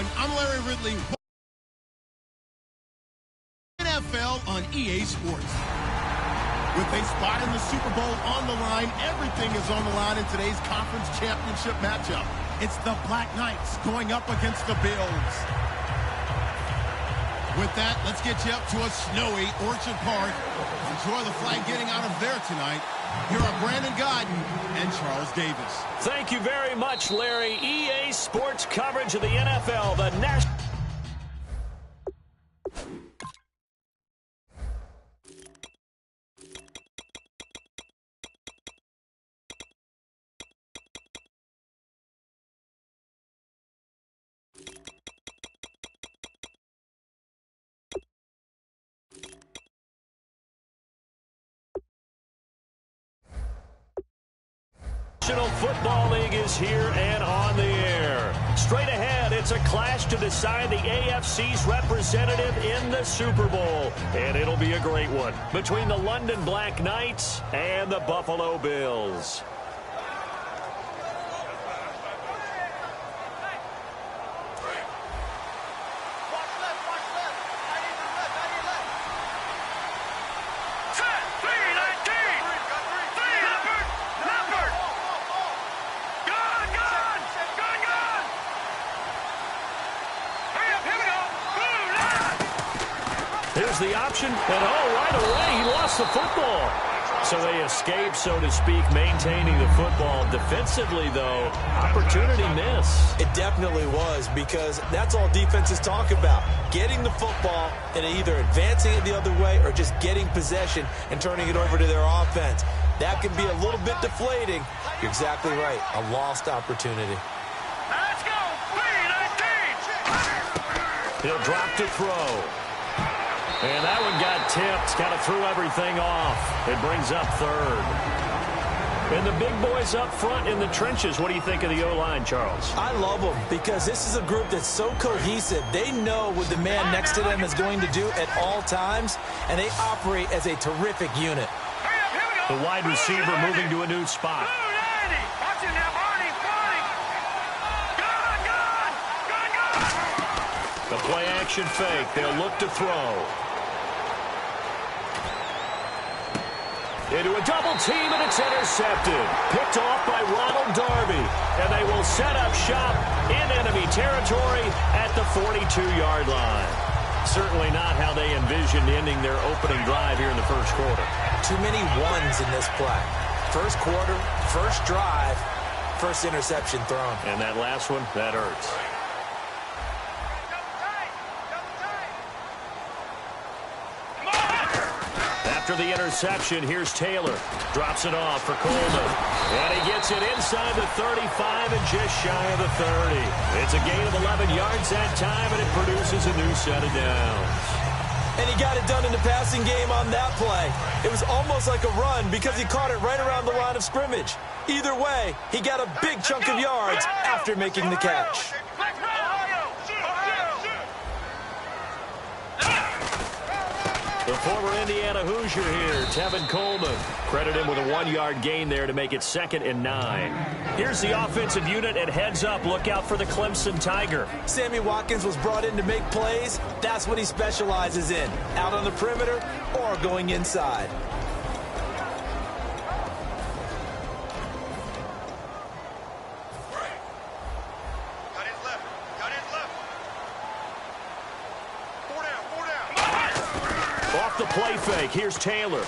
everyone. I'm Larry Ridley. NFL on EA Sports. With a spot in the Super Bowl on the line, everything is on the line in today's conference championship matchup. It's the Black Knights going up against the Bills. With that, let's get you up to a snowy Orchard Park. Enjoy the flag getting out of there tonight. Here are Brandon Godden and Charles Davis. Thank you very much, Larry. EA Sports coverage of the NFL, the national. Football League is here and on the air. Straight ahead, it's a clash to decide the AFC's representative in the Super Bowl. And it'll be a great one between the London Black Knights and the Buffalo Bills. Here's the option, and right away, he lost the football. So they escape, so to speak, maintaining the football. Defensively, though, opportunity miss. It definitely was, because that's all defenses talk about. Getting the football and either advancing it the other way or just getting possession and turning it over to their offense. That can be a little bit deflating. You're exactly right. A lost opportunity. Let's go! 3-19! He'll drop to throw. And that one got tipped, kind of threw everything off. It brings up third. And the big boys up front in the trenches. What do you think of the O-line, Charles? I love them because this is a group that's so cohesive. They know what the man next to them is going to do at all times, and they operate as a terrific unit. The wide receiver moving to a new spot. The play-action fake. They'll look to throw. Into a double team, and it's intercepted. Picked off by Ronald Darby. And they will set up shop in enemy territory at the 42-yard line. Certainly not how they envisioned ending their opening drive here in the first quarter. Too many ones in this play. First quarter, first drive, first interception thrown. And that last one, that hurts. After the interception, here's Taylor. Drops it off for Coleman. And he gets it inside the 35 and just shy of the 30. It's a gain of 11 yards that time, and it produces a new set of downs. And he got it done in the passing game on that play. It was almost like a run because he caught it right around the line of scrimmage. Either way, he got a big chunk of yards after making the catch. The former Indiana Hoosier here, Tevin Coleman. Credit him with a 1-yard gain there to make it 2nd and 9. Here's the offensive unit, and heads up, look out for the Clemson Tiger. Sammy Watkins was brought in to make plays. That's what he specializes in, out on the perimeter or going inside. The play fake. Here's Taylor. And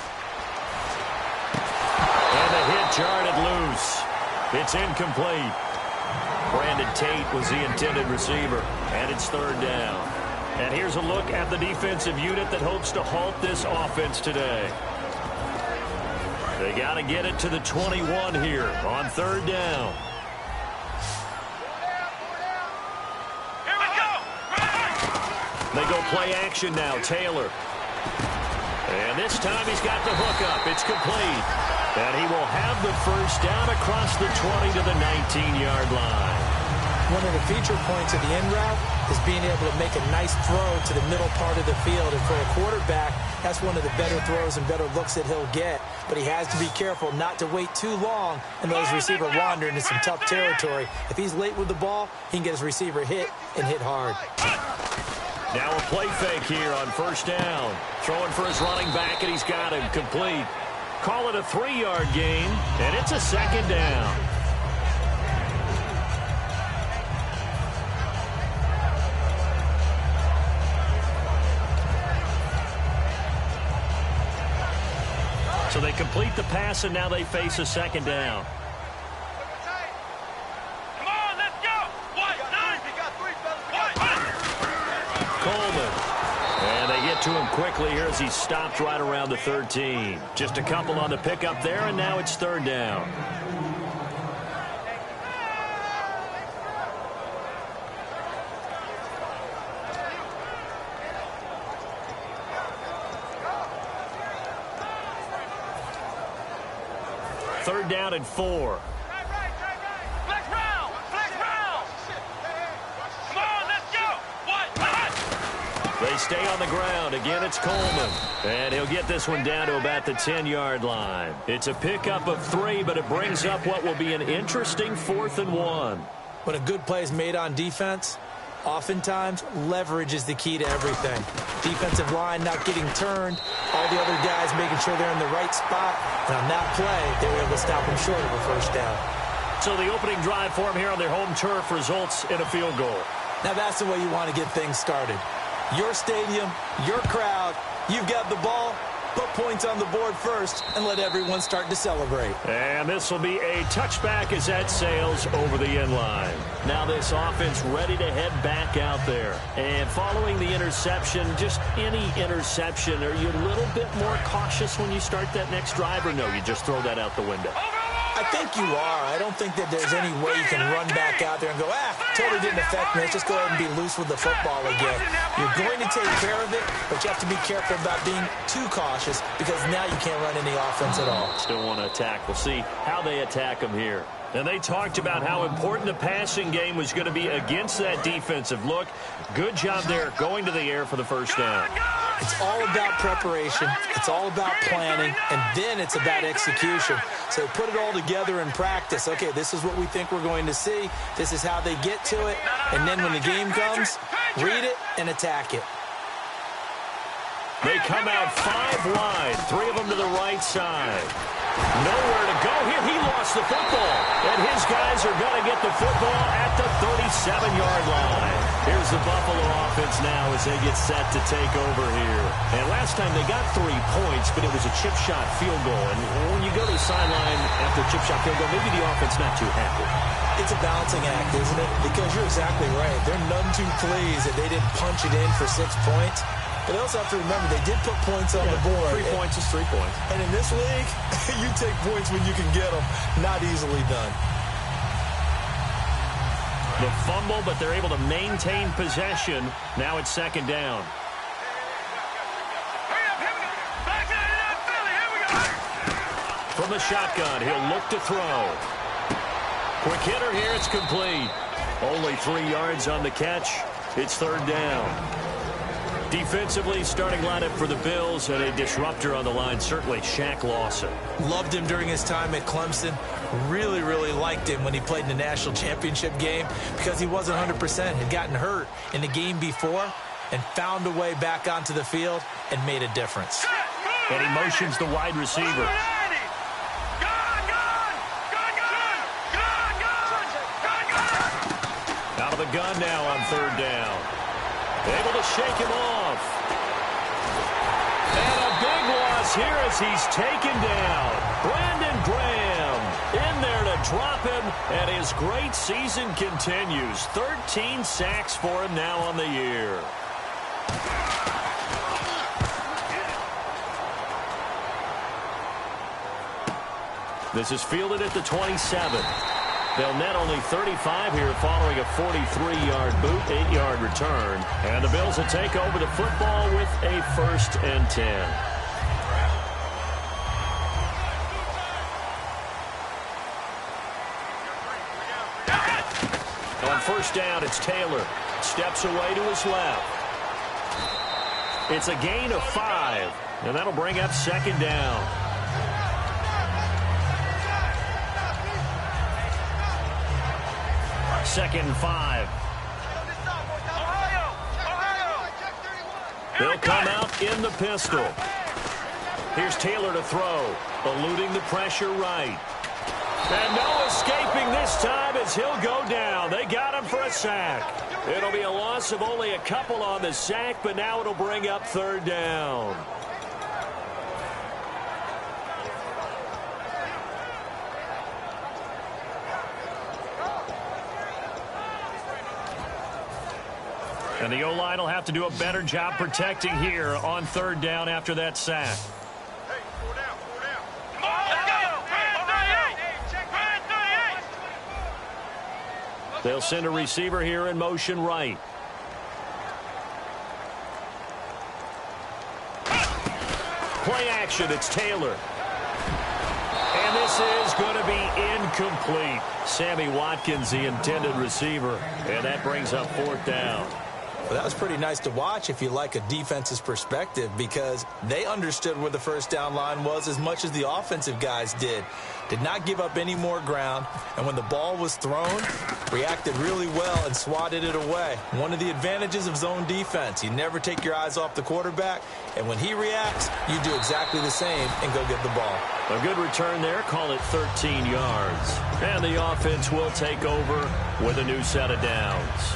the hit jarred it loose. It's incomplete. Brandon Tate was the intended receiver. And it's 3rd down. And here's a look at the defensive unit that hopes to halt this offense today. They got to get it to the 21 here on 3rd down. Here we go. They go play action now. Taylor. And this time he's got the hook up. It's complete. And he will have the first down across the 20 to the 19-yard line. One of the feature points of the in route is being able to make a nice throw to the middle part of the field. And for a quarterback, that's one of the better throws and better looks that he'll get. but he has to be careful not to wait too long and let his receiver wander into some tough territory. If he's late with the ball, he can get his receiver hit and hit hard. Now a play fake here on first down. Throwing for his running back, and he's got him complete. Call it a 3-yard gain, and it's a second down. So they complete the pass, and now they face a second down. Come on, let's go. Coleman. And they get to him quickly here as he stopped right around the 13. Just a couple on the pickup there, and now it's third down. Third down and 4. Flex round. Come on, let's go. They stay on the ground. Again, it's Coleman. And he'll get this one down to about the 10-yard line. It's a pickup of 3, but it brings up what will be an interesting 4th and 1. When a good play is made on defense, oftentimes leverage is the key to everything. Defensive line not getting turned, all the other guys making sure they're in the right spot, and on that play, they were able to stop them short of a first down. So the opening drive for them here on their home turf results in a field goal. Now that's the way you want to get things started. Your stadium, your crowd, you've got the ball, put points on the board first and let everyone start to celebrate. And this will be a touchback as that sails over the end line. Now this offense ready to head back out there. And following the interception, just any interception, are you a little bit more cautious when you start that next drive, or no, you just throw that out the window? I think you are. I don't think that there's any way you can run back out there and go, totally didn't affect me. Let's just go ahead and be loose with the football again. You're going to take care of it, but you have to be careful about being too cautious because now you can't run any offense at all. Still want to attack. We'll see how they attack them here. And they talked about how important the passing game was going to be against that defensive look. Good job there going to the air for the first down. It's all about preparation. It's all about planning. And then it's about execution. So put it all together in practice. Okay, this is what we think we're going to see. This is how they get to it. And then when the game comes, read it and attack it. They come out 5 wide, 3 of them to the right side. Nowhere to go here. He lost the football. And his guys are going to get the football at the 37-yard line. Here's the Buffalo offense now as they get set to take over here. And last time they got 3 points, but it was a chip shot field goal. And when you go to the sideline after a chip shot field goal, maybe the offense not too happy. It's a balancing act, isn't it? Because you're exactly right. They're none too pleased that they didn't punch it in for 6 points. But they also have to remember they did put points on the board. 3 points is 3 points. And in this league, you take points when you can get them. Not easily done. The fumble, but they're able to maintain possession. Now it's second down. From the shotgun, he'll look to throw. Quick hitter here, it's complete. Only 3 yards on the catch. It's third down. Defensively, starting lineup for the Bills, and a disruptor on the line, certainly Shaq Lawson. Loved him during his time at Clemson. Really, really liked him when he played in the national championship game because he wasn't 100%, had gotten hurt in the game before and found a way back onto the field and made a difference. And he motions the wide receiver. Out of the gun now on third down. Able to shake him off. And a big loss here as he's taken down. Brandon Graham in there to drop him, and his great season continues. 13 sacks for him now on the year. This is fielded at the 27. They'll net only 35 here following a 43-yard boot, 8-yard return. And the Bills will take over the football with a 1st and 10. On first down, it's Taylor. Steps away to his left. It's a gain of 5, and that'll bring up second down. 2nd and 5. They'll come out in the pistol. Here's Taylor to throw, eluding the pressure right. And no escaping this time as he'll go down. They got him for a sack. It'll be a loss of only a couple on the sack, but now it'll bring up 3rd down. And the O-line will have to do a better job protecting here on 3rd down after that sack. They'll send a receiver here in motion right. Play action, it's Taylor. And this is going to be incomplete. Sammy Watkins, the intended receiver. And that brings up 4th down. Well, that was pretty nice to watch if you like a defense's perspective, because they understood where the 1st down line was as much as the offensive guys did. Did not give up any more ground, and when the ball was thrown, reacted really well and swatted it away. One of the advantages of zone defense, you never take your eyes off the quarterback, and when he reacts, you do exactly the same and go get the ball. A good return there, call it 13 yards. And the offense will take over with a new set of downs.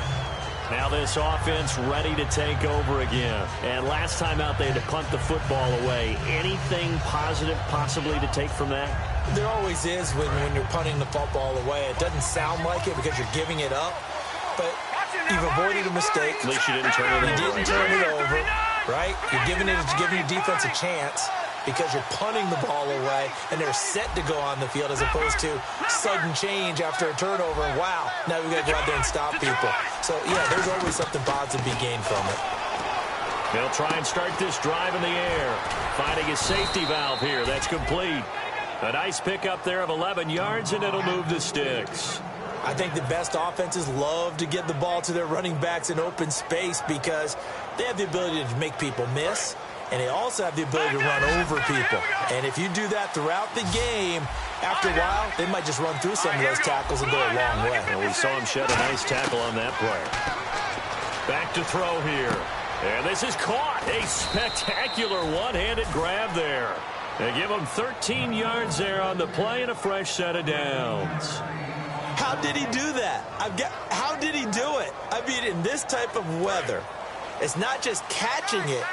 Now this offense ready to take over again. And last time out, they had to punt the football away. Anything positive possibly to take from that? There always is when you're punting the football away. It doesn't sound like it because you're giving it up, but you've avoided a mistake. At least you didn't turn it over. You didn't turn it over, right? You're giving your defense a chance because you're punting the ball away, and they're set to go on the field as opposed to sudden change after a turnover. And wow, now we've got to go out there and stop people. So, yeah, there's always something positive to be gained from it. They'll try and start this drive in the air. Finding a safety valve here. That's complete. A nice pickup there of 11 yards, and it'll move the sticks. I think the best offenses love to get the ball to their running backs in open space because they have the ability to make people miss, and they also have the ability to run over people. And if you do that throughout the game, after a while, they might just run through some of those tackles and go a long way. And we saw him shed a nice tackle on that play. Back to throw here. And this is caught. A spectacular one-handed grab there. They give him 13 yards there on the play and a fresh set of downs. How did he do that? How did he do it? I mean, in this type of weather, it's not just catching it,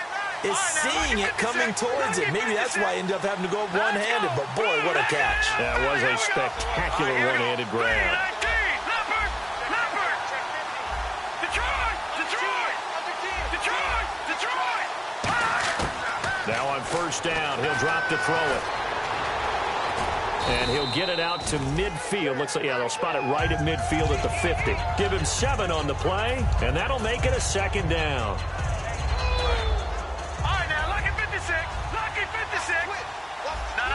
it's seeing it coming towards it. Maybe that's why he ended up having to go one-handed, but boy, what a catch. That was a spectacular one-handed grab. Now on 1st down, he'll drop to throw it. And he'll get it out to midfield. Looks like, yeah, they'll spot it right at midfield at the 50. Give him 7 on the play, and that'll make it a 2nd down. All right, now, lucky 56. Lucky 56. No.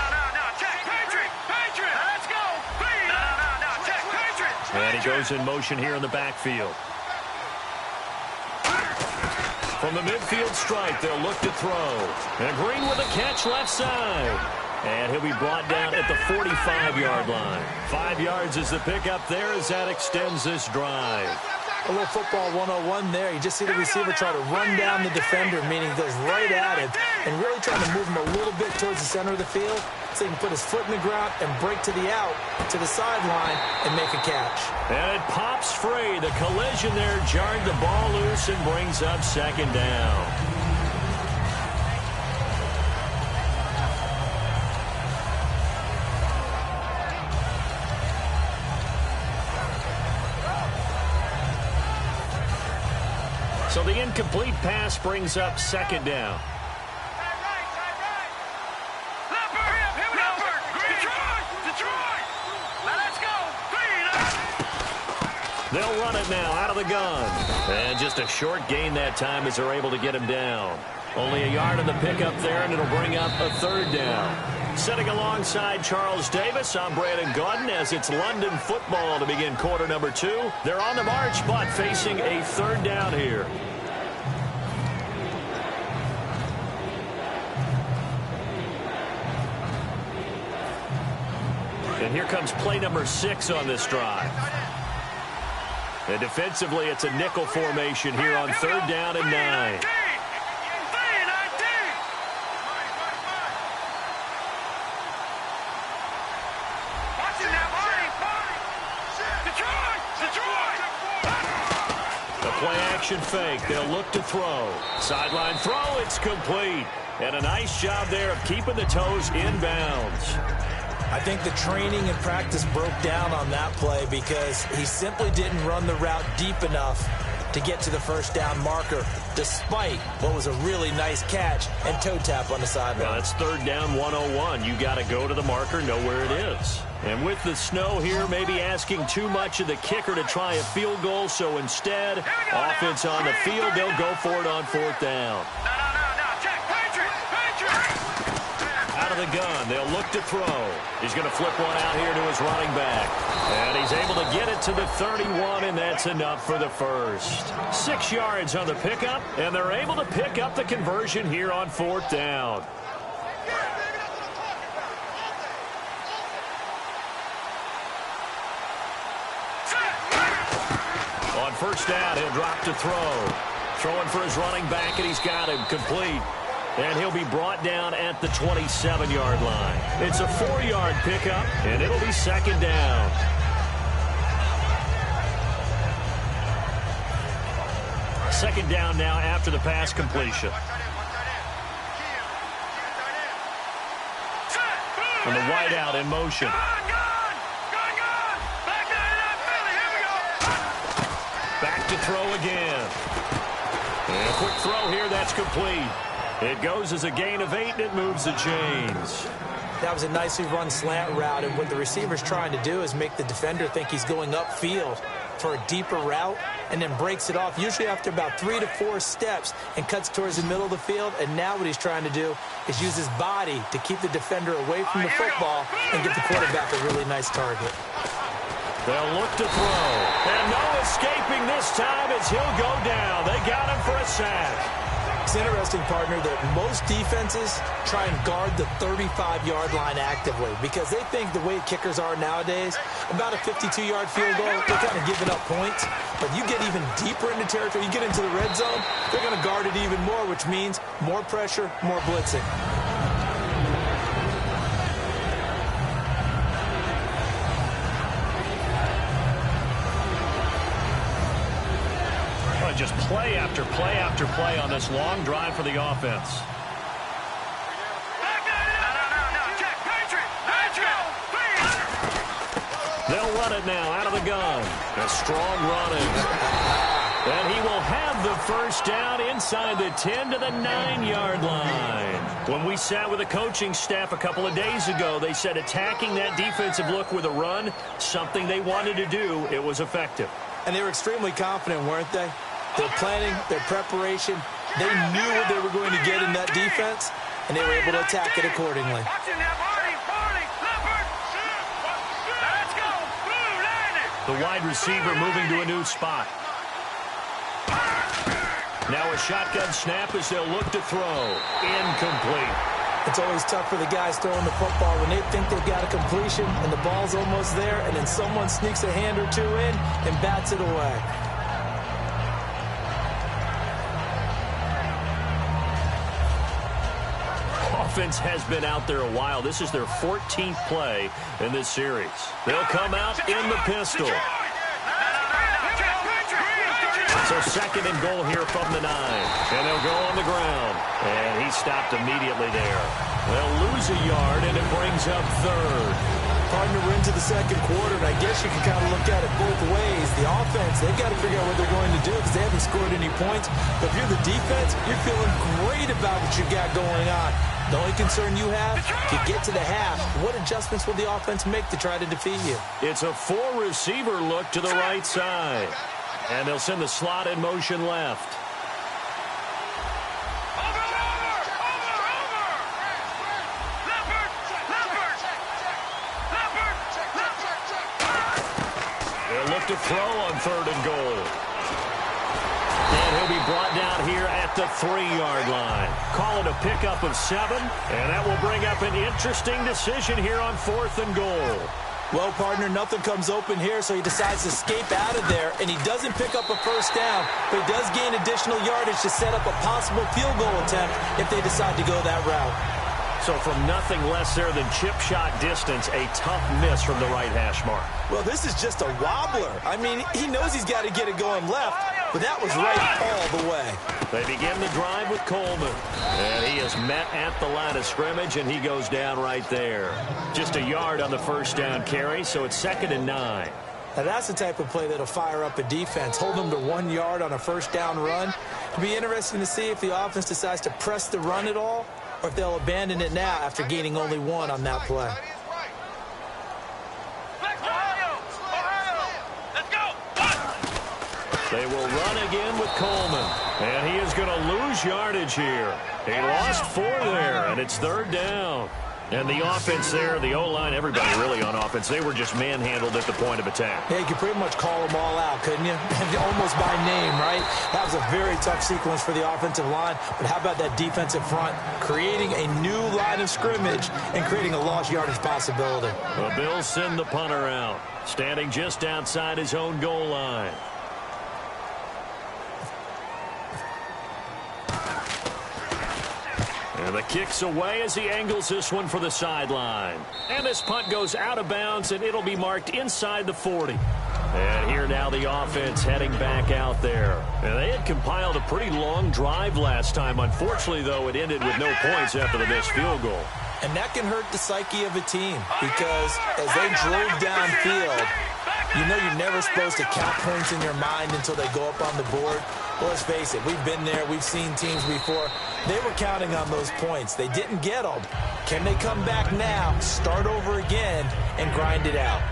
Check. Patriot. Let's go. No. Check. Patriot. And he goes in motion here in the backfield. From the midfield strike, they'll look to throw. And Green with a catch left side. And he'll be brought down at the 45-yard line. 5 yards is the pickup there as that extends this drive. A little football 101 there. You just see the receiver try to run down the defender, meaning he goes right at him and really trying to move him a little bit towards the center of the field so he can put his foot in the ground and break to the out, to the sideline, and make a catch. And it pops free. The collision there jarred the ball loose and brings up 2nd down. So the incomplete pass brings up 2nd down. They'll run it now out of the gun. And just a short gain that time as they're able to get him down. Only a yard on the pickup there, and it'll bring up a 3rd down. Sitting alongside Charles Davis, I'm Brandon Gaudin as it's London football to begin quarter number 2. They're on the march, but facing a 3rd down here. And here comes play number 6 on this drive. And defensively, it's a nickel formation here on 3rd down and 9. The play-action fake. They'll look to throw. Sideline throw. It's complete. And a nice job there of keeping the toes in bounds. I think the training and practice broke down on that play because he simply didn't run the route deep enough to get to the 1st down marker, despite what was a really nice catch and toe tap on the sideline. Well, that's 3rd down 101. You got to go to the marker, know where it is. And with the snow here, maybe asking too much of the kicker to try a field goal, so instead, offense on the field, they'll go for it on 4th down. Out of the gun, they'll look to throw. He's going to flip one out here to his running back. And he's able to get it to the 31, and that's enough for the first. 6 yards on the pickup, and they're able to pick up the conversion here on 4th down. On 1st down, he'll drop to throw. Throwing for his running back, and he's got him complete. And he'll be brought down at the 27-yard line. It's a 4-yard pickup, and it'll be 2nd down. Second down now after the pass completion. And the wideout in motion. Back to throw again. And a quick throw here, that's complete. It goes as a gain of 8, and it moves the chains. That was a nicely run slant route, and what the receiver's trying to do is make the defender think he's going upfield for a deeper route, and then breaks it off, usually after about 3 to 4 steps, and cuts towards the middle of the field. And now what he's trying to do is use his body to keep the defender away from the football and give the quarterback a really nice target. They'll look to throw. And no escaping this time as he'll go down. They got him for a sack. It's interesting, partner, that most defenses try and guard the 35-yard line actively because they think the way kickers are nowadays, about a 52-yard field goal, they're kind of giving up points. But you get even deeper into territory, you get into the red zone, they're going to guard it even more, which means more pressure, more blitzing. Just play after play after play on this long drive for the offense. They'll run it now out of the gun. A strong running. And he will have the 1st down inside the 10 to the 9-yard line. When we sat with the coaching staff a couple of days ago, they said attacking that defensive look with a run, something they wanted to do, it was effective. And they were extremely confident, weren't they? Their planning, their preparation, they knew what they were going to get in that defense, and they were able to attack it accordingly. The wide receiver moving to a new spot. Now a shotgun snap as they'll look to throw. Incomplete. It's always tough for the guys throwing the football when they think they've got a completion and the ball's almost there, and then someone sneaks a hand or two in and bats it away. Offense has been out there a while. This is their 14th play in this series. They'll come out in the pistol. So 2nd and goal here from the 9. And they'll go on the ground. And he stopped immediately there. They'll lose a yard, and it brings up 3rd. Partner, we're into the 2nd quarter, and I guess you can kind of look at it both ways. The offense, they've got to figure out what they're going to do because they haven't scored any points. But if you're the defense, you're feeling great about what you got going on. The only concern you have, if you get to the half, what adjustments will the offense make to try to defeat you? It's a 4-receiver look to the right side. And they'll send the slot in motion left. They'll look to throw on 3rd and goal. And he'll be brought down here at the 3-yard line. Call it a pickup of 7, and that will bring up an interesting decision here on 4th and goal. Well, partner, nothing comes open here, so he decides to escape out of there, and he doesn't pick up a first down, but he does gain additional yardage to set up a possible field goal attempt if they decide to go that route. So from nothing less there than chip shot distance, a tough miss from the right hash mark. Well, this is just a wobbler. I mean, he knows he's got to get it going left, but that was right all the way. They begin the drive with Coleman. And he is met at the line of scrimmage, and he goes down right there. Just a yard on the first down carry, so it's 2nd and 9. Now, that's the type of play that'll fire up a defense. Hold them to 1 yard on a first down run. It'll be interesting to see if the offense decides to press the run at all, or if they'll abandon it now after gaining only 1 on that play. They will run again with Coleman. And he is going to lose yardage here. He lost 4 there, and it's 3rd down. And the offense there, the O-line, everybody really on offense, they were just manhandled at the point of attack. Yeah, you could pretty much call them all out, couldn't you? Almost by name, right? That was a very tough sequence for the offensive line. But how about that defensive front creating a new line of scrimmage and creating a lost yardage possibility? The Bills send the punter out, standing just outside his own goal line. And the kick's away as he angles this one for the sideline. And this punt goes out of bounds, and it'll be marked inside the 40. And here now the offense heading back out there. And they had compiled a pretty long drive last time. Unfortunately, though, it ended with no points after the missed field goal. And that can hurt the psyche of a team because as they drove downfield, you know you're never supposed to count points in your mind until they go up on the board. Well, let's face it, we've been there, we've seen teams before. They were counting on those points. They didn't get them. Can they come back now, start over again, and grind it out?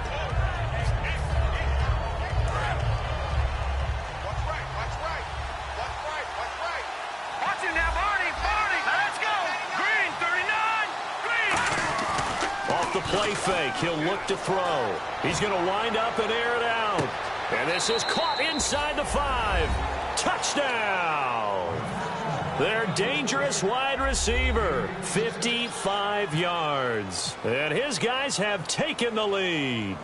Watch it now, Barney. Let's go. Green, 39. Green. Off the play fake, he'll look to throw. He's going to wind up and air it out. And this is caught inside the 5. Touchdown! Their dangerous wide receiver, 55 yards. And his guys have taken the lead.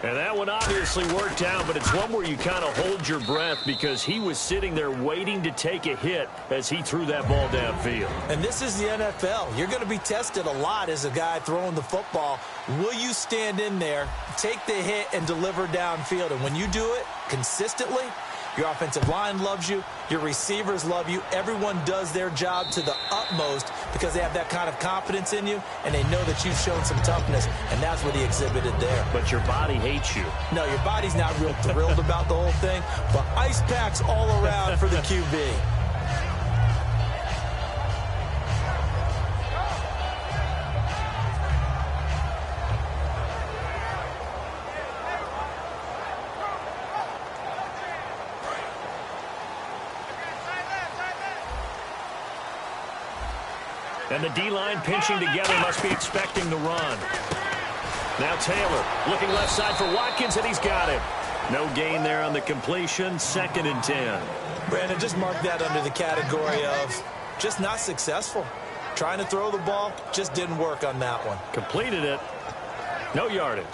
And that one obviously worked out, but it's one where you kind of hold your breath because he was sitting there waiting to take a hit as he threw that ball downfield. And this is the NFL. You're going to be tested a lot as a guy throwing the football. Will you stand in there, take the hit, and deliver downfield? And when you do it consistently, your offensive line loves you. Your receivers love you. Everyone does their job to the utmost because they have that kind of confidence in you, and they know that you've shown some toughness, and that's what he exhibited there. But your body hates you. No, your body's not real thrilled about the whole thing, but ice packs all around for the QB. And the D-line pinching together must be expecting the run. Now Taylor looking left side for Watkins, and he's got it. No gain there on the completion, 2nd and 10. Brandon, just mark that under the category of just not successful. Trying to throw the ball, just didn't work on that one. Completed it. No yardage.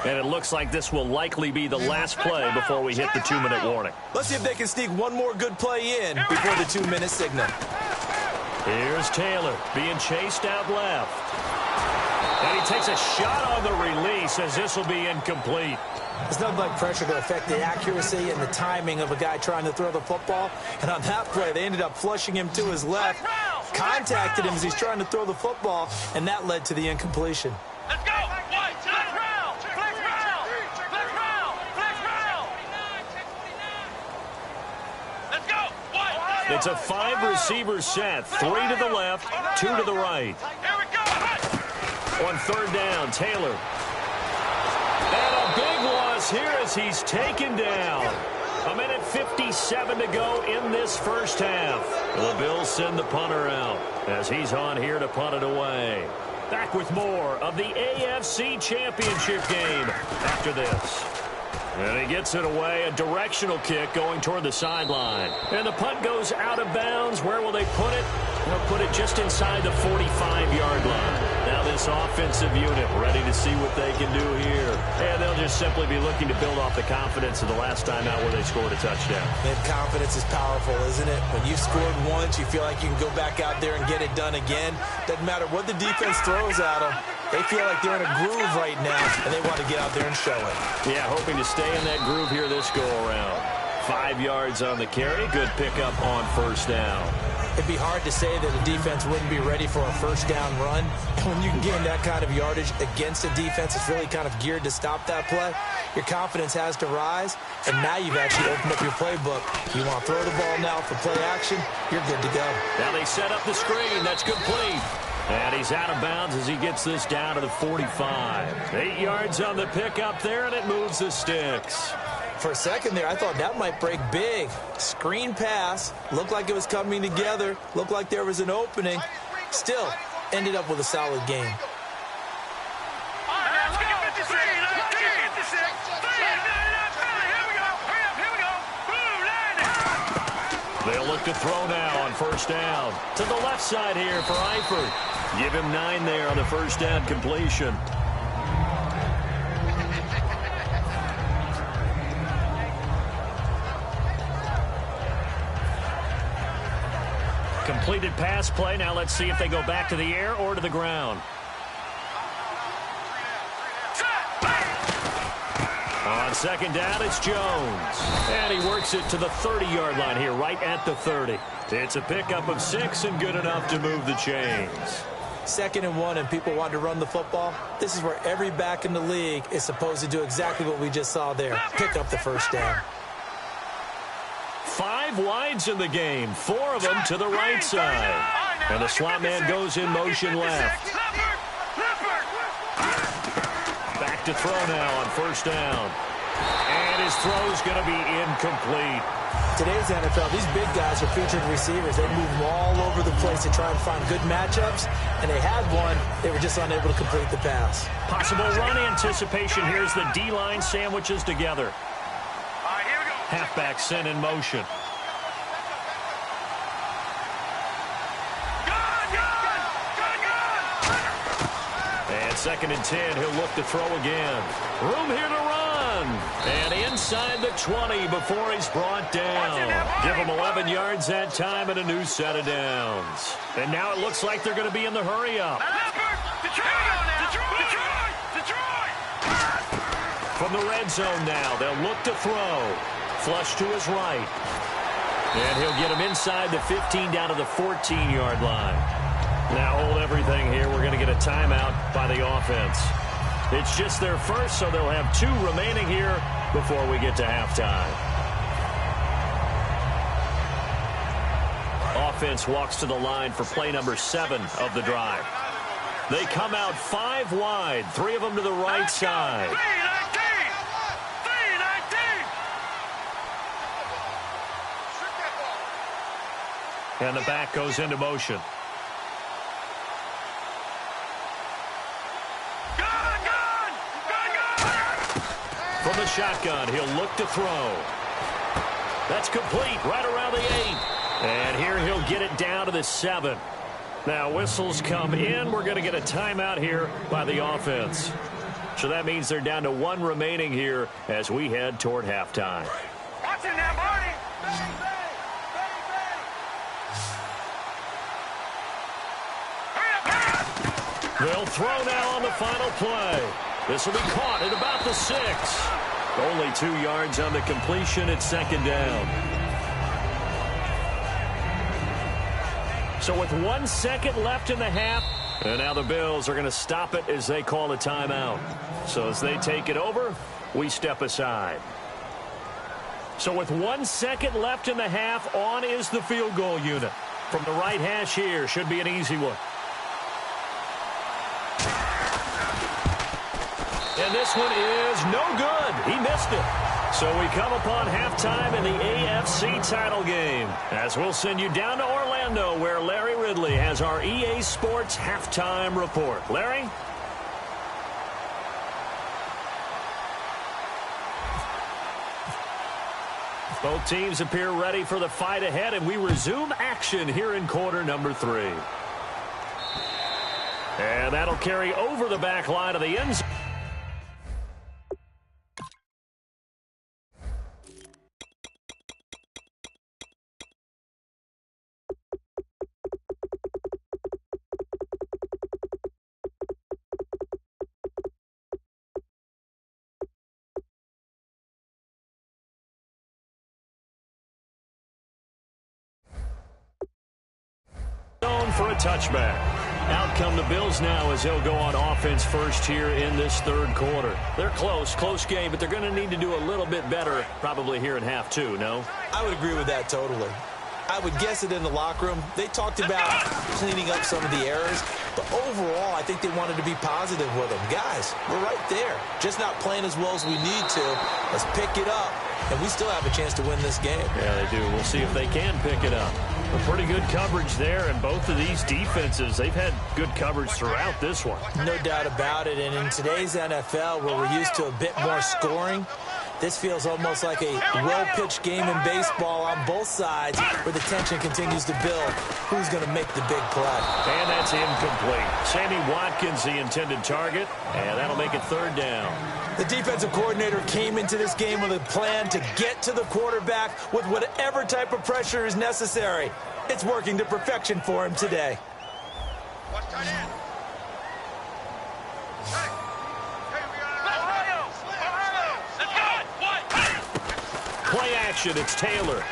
And it looks like this will likely be the last play before we hit the 2-minute warning. Let's see if they can sneak one more good play in before the 2-minute signal. Here's Taylor being chased out left. And he takes a shot on the release as this will be incomplete. There's nothing like pressure to affect the accuracy and the timing of a guy trying to throw the football. And on that play, they ended up flushing him to his left, contacted him as he's trying to throw the football, and that led to the incompletion. Let's go. It's a 5-receiver set, 3 to the left, 2 to the right. Here we go. On 3rd down, Taylor. And a big loss here as he's taken down. 1:57 to go in this first half. The Bills send the punter out as he's on here to punt it away. Back with more of the AFC Championship game after this. And he gets it away, a directional kick going toward the sideline. And the punt goes out of bounds. Where will they put it? They'll put it just inside the 45-yard line. Now this offensive unit ready to see what they can do here. And they'll just simply be looking to build off the confidence of the last time out where they scored a touchdown. And confidence is powerful, isn't it? When you've scored once, you feel like you can go back out there and get it done again. Doesn't matter what the defense throws at them. They feel like they're in a groove right now, and they want to get out there and show it. Yeah, hoping to stay in that groove here this go-around. 5 yards on the carry. Good pickup on first down. It'd be hard to say that a defense wouldn't be ready for a first down run. When you can gain that kind of yardage against a defense that's really kind of geared to stop that play, your confidence has to rise, and now you've actually opened up your playbook. You want to throw the ball now for play action, you're good to go. Now they set up the screen. That's complete. And he's out of bounds as he gets this down to the 45. 8 yards on the pickup there, and it moves the sticks. For a second there, I thought that might break big. Screen pass. Looked like it was coming together. Looked like there was an opening. Still, ended up with a solid game. They'll look to throw now on first down. To the left side here for Eifert. Give him 9 there on the first down completion. Completed pass play. Now let's see if they go back to the air or to the ground. On second down, it's Jones. And he works it to the 30-yard line here, right at the 30. It's a pickup of 6 and good enough to move the chains. 2nd and 1, and people want to run the football. This is where every back in the league is supposed to do exactly what we just saw there. Pick up the first down. 5 wides in the game, 4 of them to the right side. And the slot man goes in motion left. Back to throw now on first down. And his throw's going to be incomplete. Today's NFL, these big guys are featured receivers. They move all over the place to try and find good matchups, and they had one. They were just unable to complete the pass. Possible run anticipation. Here's the D-line sandwiches together. Halfback sent in motion. And 2nd and 10, he'll look to throw again. Room here to run. And inside the 20 before he's brought down. Give him 11 yards that time and a new set of downs. And now it looks like they're going to be in the hurry-up. From the red zone now, they'll look to throw. Flush to his right. And he'll get him inside the 15 down to the 14-yard line. Now hold everything here. We're going to get a timeout by the offense. It's just their first, so they'll have 2 remaining here before we get to halftime. Offense walks to the line for play number 7 of the drive. They come out 5 wide, 3 of them to the right side. And the back goes into motion. From the shotgun, he'll look to throw. That's complete, right around the 8. And here he'll get it down to the 7. Now whistles come in. We're going to get a timeout here by the offense. So that means they're down to 1 remaining here as we head toward halftime. Watch it now, Marty. They'll throw now on the final play. This will be caught at about the 6. Only 2 yards on the completion. It's 2nd down. So with 1 second left in the half, and now the Bills are going to stop it as they call a timeout. So as they take it over, we step aside. So with 1 second left in the half, on is the field goal unit. From the right hash here, should be an easy one. And this one is no good. He missed it. So we come upon halftime in the AFC title game, as we'll send you down to Orlando, where Larry Ridley has our EA Sports halftime report. Larry? Both teams appear ready for the fight ahead, and we resume action here in quarter number 3. And that'll carry over the back line of the end zone. For a touchback. Out come the Bills now as they'll go on offense first here in this third quarter. They're close game, but they're going to need to do a little bit better probably here in half 2, no? I would agree with that totally. I would guess it in the locker room. They talked about cleaning up some of the errors, but overall, I think they wanted to be positive with them. Guys, we're right there. Just not playing as well as we need to. Let's pick it up, and we still have a chance to win this game. Yeah, they do. We'll see if they can pick it up. A pretty good coverage there, and both of these defenses, they've had good coverage throughout this one. No doubt about it, and in today's NFL, where we're used to a bit more scoring, this feels almost like a well-pitched game in baseball on both sides where the tension continues to build. Who's going to make the big play? And that's incomplete. Sammy Watkins, the intended target, and that'll make it third down. The defensive coordinator came into this game with a plan to get to the quarterback with whatever type of pressure is necessary. It's working to perfection for him today. Play action, it's Taylor.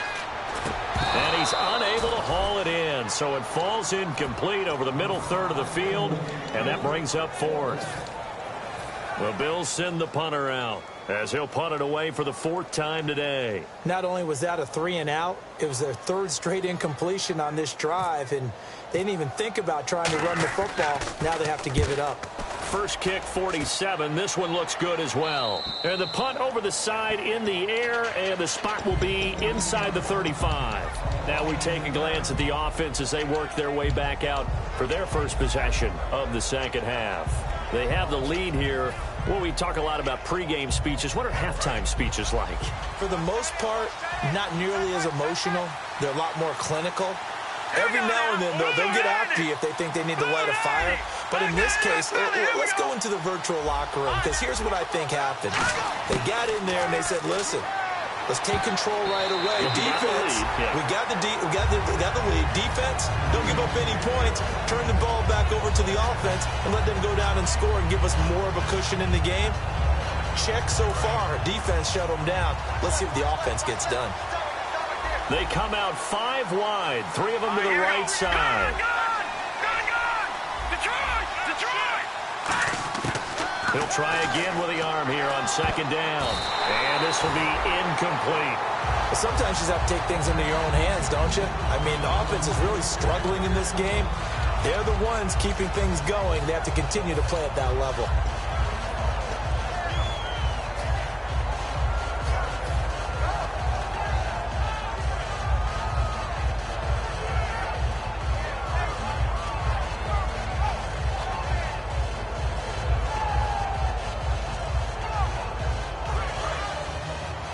And he's unable to haul it in, so it falls incomplete over the middle third of the field, and that brings up fourth. The Bills send the punter out as he'll punt it away for the 4th time today. Not only was that a 3-and-out, it was their 3rd straight incompletion on this drive, and they didn't even think about trying to run the football. Now they have to give it up. First kick, 47. This one looks good as well. And the punt over the side in the air, and the spot will be inside the 35. Now we take a glance at the offense as they work their way back out for their first possession of the second half. They have the lead here. Well, we talk a lot about pregame speeches. What are halftime speeches like? For the most part, not nearly as emotional. They're a lot more clinical. Every now and then, though, they'll get after you if they think they need to light a fire. But in this case, let's go into the virtual locker room, because here's what I think happened. They got in there and they said, listen, let's take control right away. Defense, we got the lead. Defense, don't give up any points. Turn the ball back over to the offense and let them go down and score and give us more of a cushion in the game. Check so far. Defense shut them down. Let's see if the offense gets done. They come out 5 wide, 3 of them to the right side. He'll try again with the arm here on second down. And this will be incomplete. Well, sometimes you just have to take things into your own hands, don't you? I mean, the offense is really struggling in this game. They're the ones keeping things going. They have to continue to play at that level.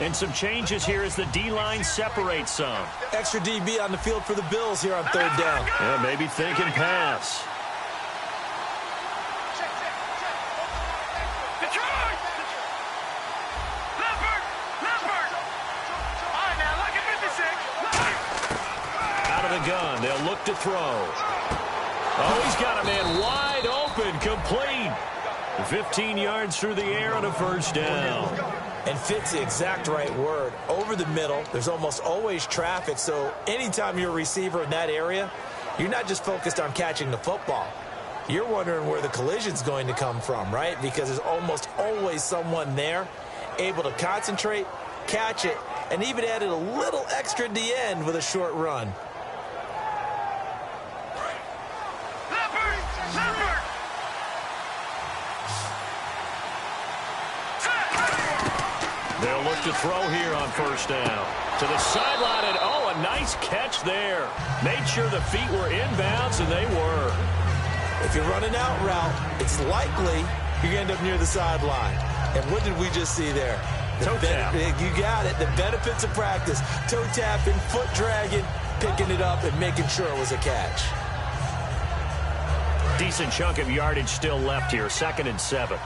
And some changes here as the D-line separates some. Extra DB on the field for the Bills here on third down. Yeah, maybe thinking pass. Out of the gun, they'll look to throw. Oh, he's got a man wide open, complete. 15 yards through the air on a first down. And fit's the exact right word. Over the middle, there's almost always traffic, so anytime you're a receiver in that area, you're not just focused on catching the football. You're wondering where the collision's going to come from, right? Because there's almost always someone there able to concentrate, catch it, and even added a little extra at the end with a short run. They'll look to throw here on first down. To the sideline, and oh, a nice catch there. Made sure the feet were inbounds, and they were. If you're running out route, it's likely you're going to end up near the sideline. And what did we just see there? Toe tap. You got it. The benefits of practice. Toe tapping, foot dragging, picking it up, and making sure it was a catch. Decent chunk of yardage still left here. 2nd and 7.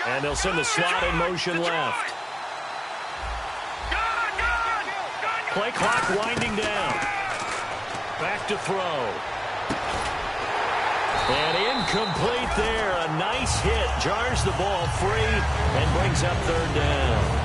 And they'll send the slot in motion left. Play clock winding down. Back to throw. And incomplete there. A nice hit. Jars the ball free and brings up 3rd down.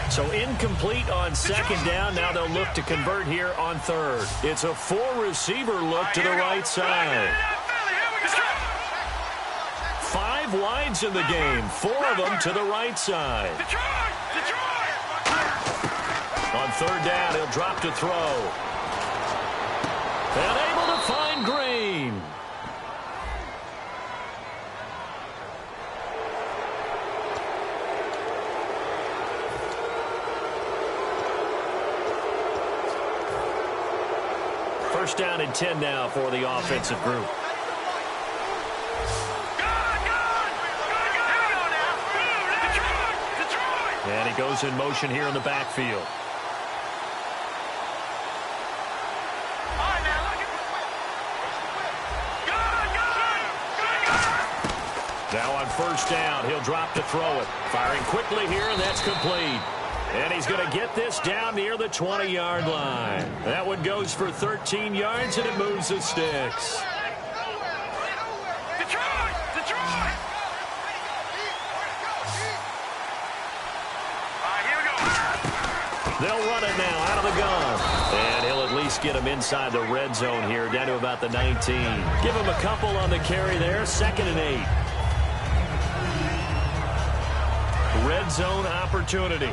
So incomplete on 2nd down. Now they'll look to convert here on 3rd. It's a 4-receiver look to the right side. 5 wides in the game. 4 of them to the right side. On 3rd down, he'll drop to throw. And able to find Green. First down and 10 now for the offensive group. And he goes in motion here in the backfield. Now on 1st down, he'll drop to throw it. Firing quickly here, and that's complete. And he's going to get this down near the 20-yard line. That one goes for 13 yards, and it moves the sticks. They'll run it now out of the gun. And he'll at least get him inside the red zone here, down to about the 19. Give him a couple on the carry there, 2nd and 8. Red zone opportunity.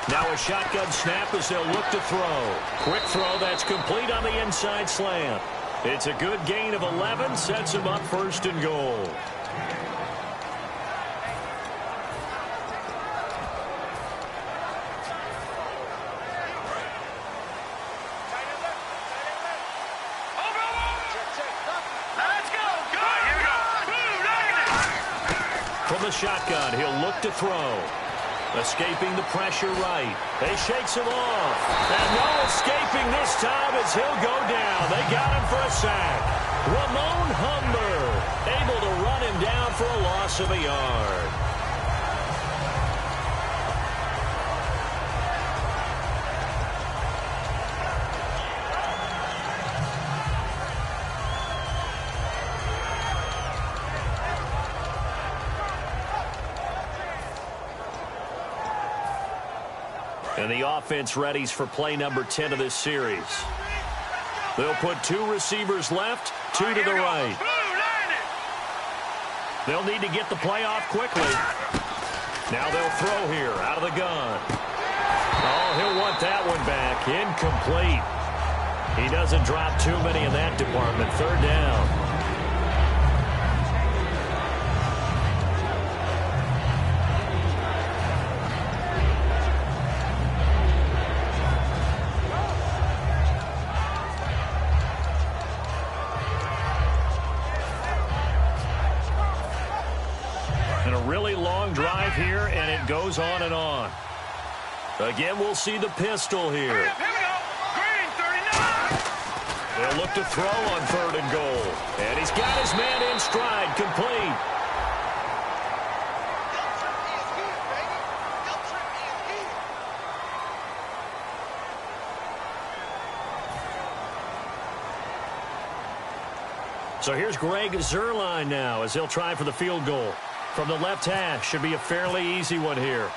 Now a shotgun snap as they'll look to throw. Quick throw that's complete on the inside slant. It's a good gain of 11, sets him up 1st and goal. From the shotgun, he'll look to throw. Escaping the pressure right. They shakes him off. And no escaping this time as he'll go down. They got him for a sack. Ramon Humber able to run him down for a loss of a yard. And the offense readies for play number 10 of this series. They'll put 2 receivers left, 2 to the right. They'll need to get the play off quickly. Now they'll throw here out of the gun. Oh, he'll want that one back. Incomplete. He doesn't drop too many in that department. 3rd down. Drive here, and it goes on and on. Again, we'll see the pistol here. Here we go. Green, 39. They'll look to throw on 3rd and goal. And he's got his man in stride, complete. So here's Greg Zuerlein now as he'll try for the field goal. From the left hash, should be a fairly easy one here.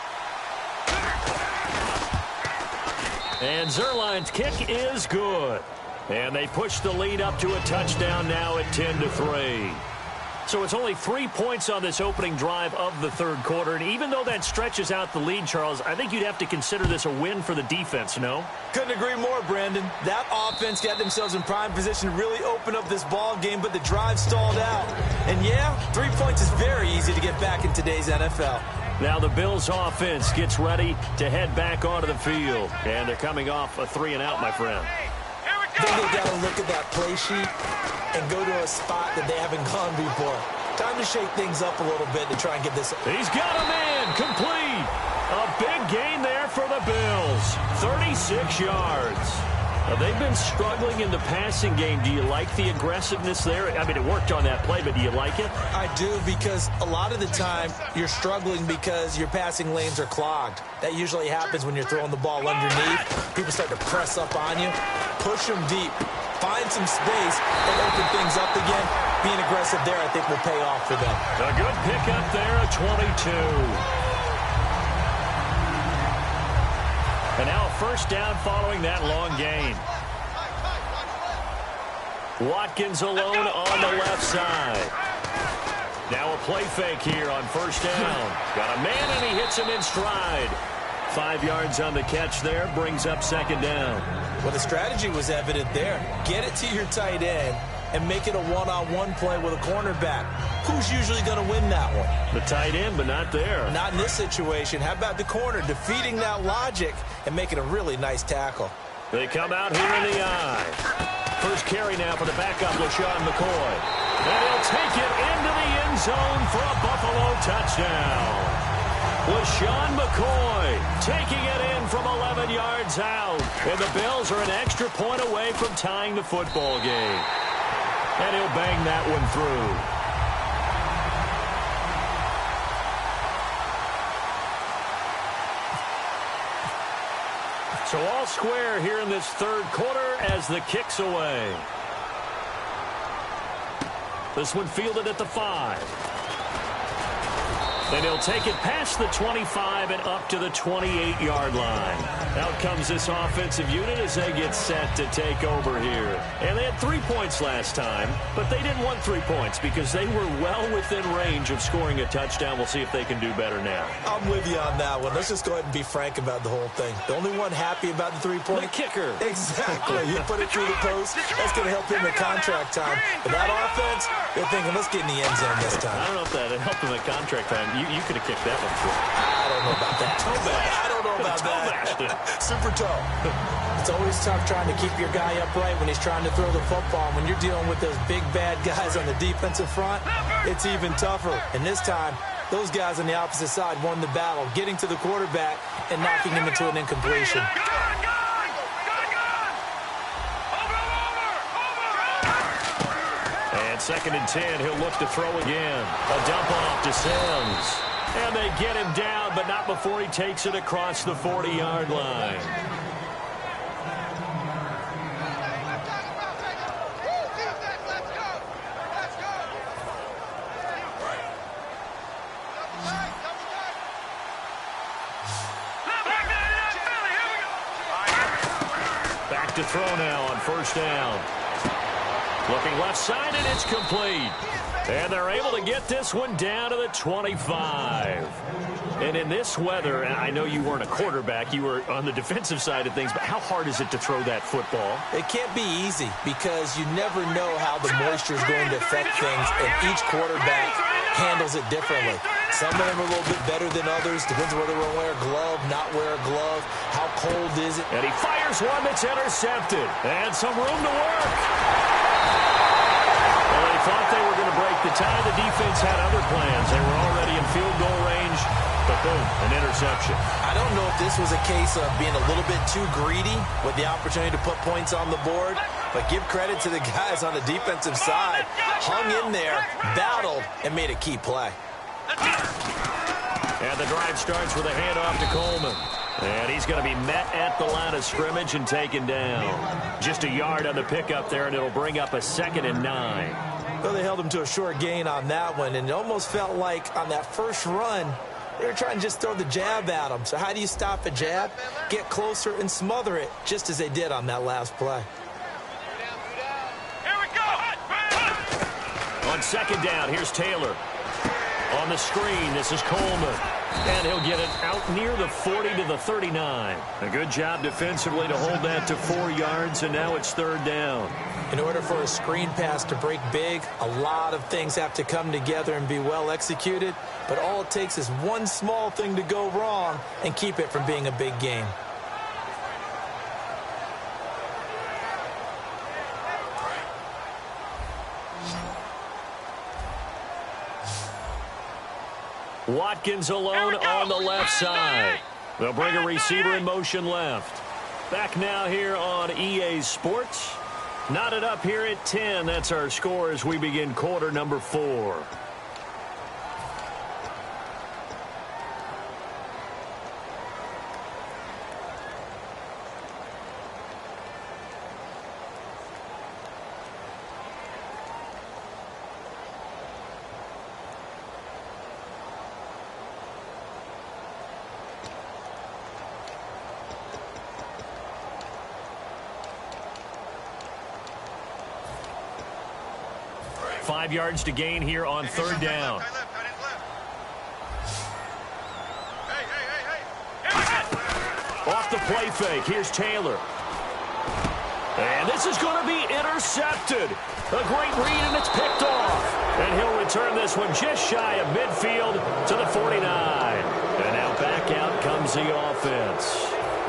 And Zuerlein's kick is good. And they push the lead up to a touchdown now at 10-3. So it's only 3 points on this opening drive of the third quarter. And even though that stretches out the lead, Charles, I think you'd have to consider this a win for the defense, no? Couldn't agree more, Brandon. That offense got themselves in prime position to really open up this ball game, but the drive stalled out. And yeah, 3 points is very easy to get back in today's NFL. Now the Bills offense gets ready to head back onto the field. And they're coming off a 3-and-out, my friend. I think they got to look at that play sheet and go to a spot that they haven't gone before. Time to shake things up a little bit to try and get this. He's got a man complete. A big gain there for the Bills. 36 yards. They've been struggling in the passing game. Do you like the aggressiveness there? I mean, it worked on that play, but do you like it? I do, because a lot of the time you're struggling because your passing lanes are clogged. That usually happens when you're throwing the ball underneath. People start to press up on you. Push them deep. Find some space and open things up again. Being aggressive there, I think, will pay off for them. A good pickup there at 22. And now a first down following that long gain. Watkins alone on the left side. Now a play fake here on first down. Got a man and he hits him in stride. 5 yards on the catch there, brings up second down. Well, the strategy was evident there. Get it to your tight end and make it a one-on-one play with a cornerback. Who's usually going to win that one? The tight end, but not there. Not in this situation. How about the corner defeating that logic and making a really nice tackle? They come out here in the eye. First carry now for the backup, LaShawn McCoy. And he'll take it into the end zone for a Buffalo touchdown. LaShawn McCoy taking it in from 11 yards out. And the Bills are an extra point away from tying the football game. And he'll bang that one through. So all square here in this third quarter as the kick's away. This one fielded at the 5. And he'll take it past the 25 and up to the 28-yard line. Out comes this offensive unit as they get set to take over here. And they had 3 points last time, but they didn't want 3 points because they were well within range of scoring a touchdown. We'll see if they can do better now. I'm with you on that one. Let's just go ahead and be frank about the whole thing. The only one happy about the 3-point. The kicker. Exactly. You put it through the post. That's going to help him in contract time. But that offense, they're thinking, let's get in the end zone this time. I don't know if that helped him in contract time. You could have kicked that one through. I don't know about that. Toe bash. I don't know about that. Super toe. It's always tough trying to keep your guy upright when he's trying to throw the football. When you're dealing with those big, bad guys on the defensive front, it's even tougher. And this time, those guys on the opposite side won the battle, getting to the quarterback and knocking him into an incompletion. And 2nd and 10, he'll look to throw again. A dump off to Sims. And they get him down, but not before he takes it across the 40-yard line. Back to throw now on first down. Looking left side, and it's complete. And they're able to get this one down to the 25. And in this weather, and I know you weren't a quarterback, you were on the defensive side of things, but how hard is it to throw that football? It can't be easy because you never know how the moisture is going to affect things, and each quarterback handles it differently. Some of them are a little bit better than others. Depends whether we're wear a glove, not wear a glove. How cold is it? And he fires one that's intercepted. And some room to work. Well, they thought they were going to break the tie. The defense had other plans. They were already in field goal range. But boom, an interception. I don't know if this was a case of being a little bit too greedy with the opportunity to put points on the board. But give credit to the guys on the defensive side. Hung in there, battled, and made a key play. And the drive starts with a handoff to Coleman. And he's going to be met at the line of scrimmage and taken down. Just a yard on the pickup there, and it'll bring up a 2nd and 9. Well, they held him to a short gain on that one, and it almost felt like on that first run, they were trying to just throw the jab at him. So how do you stop a jab? Get closer and smother it, just as they did on that last play. On On second down, here's Taylor. On the screen, this is Coleman. And he'll get it out near the 40 to the 39. A good job defensively to hold that to 4 yards, and now it's third down. In order for a screen pass to break big, a lot of things have to come together and be well executed. But all it takes is one small thing to go wrong and keep it from being a big game. Watkins alone on the left side. They'll bring a receiver in motion left. Back now here on EA Sports. Knotted up here at 10. That's our score as we begin quarter number 4. Five yards to gain here on third down. Off the play fake. Here's Taylor. And this is going to be intercepted. A great read, and it's picked off. And he'll return this one just shy of midfield to the 49. And now back out comes the offense.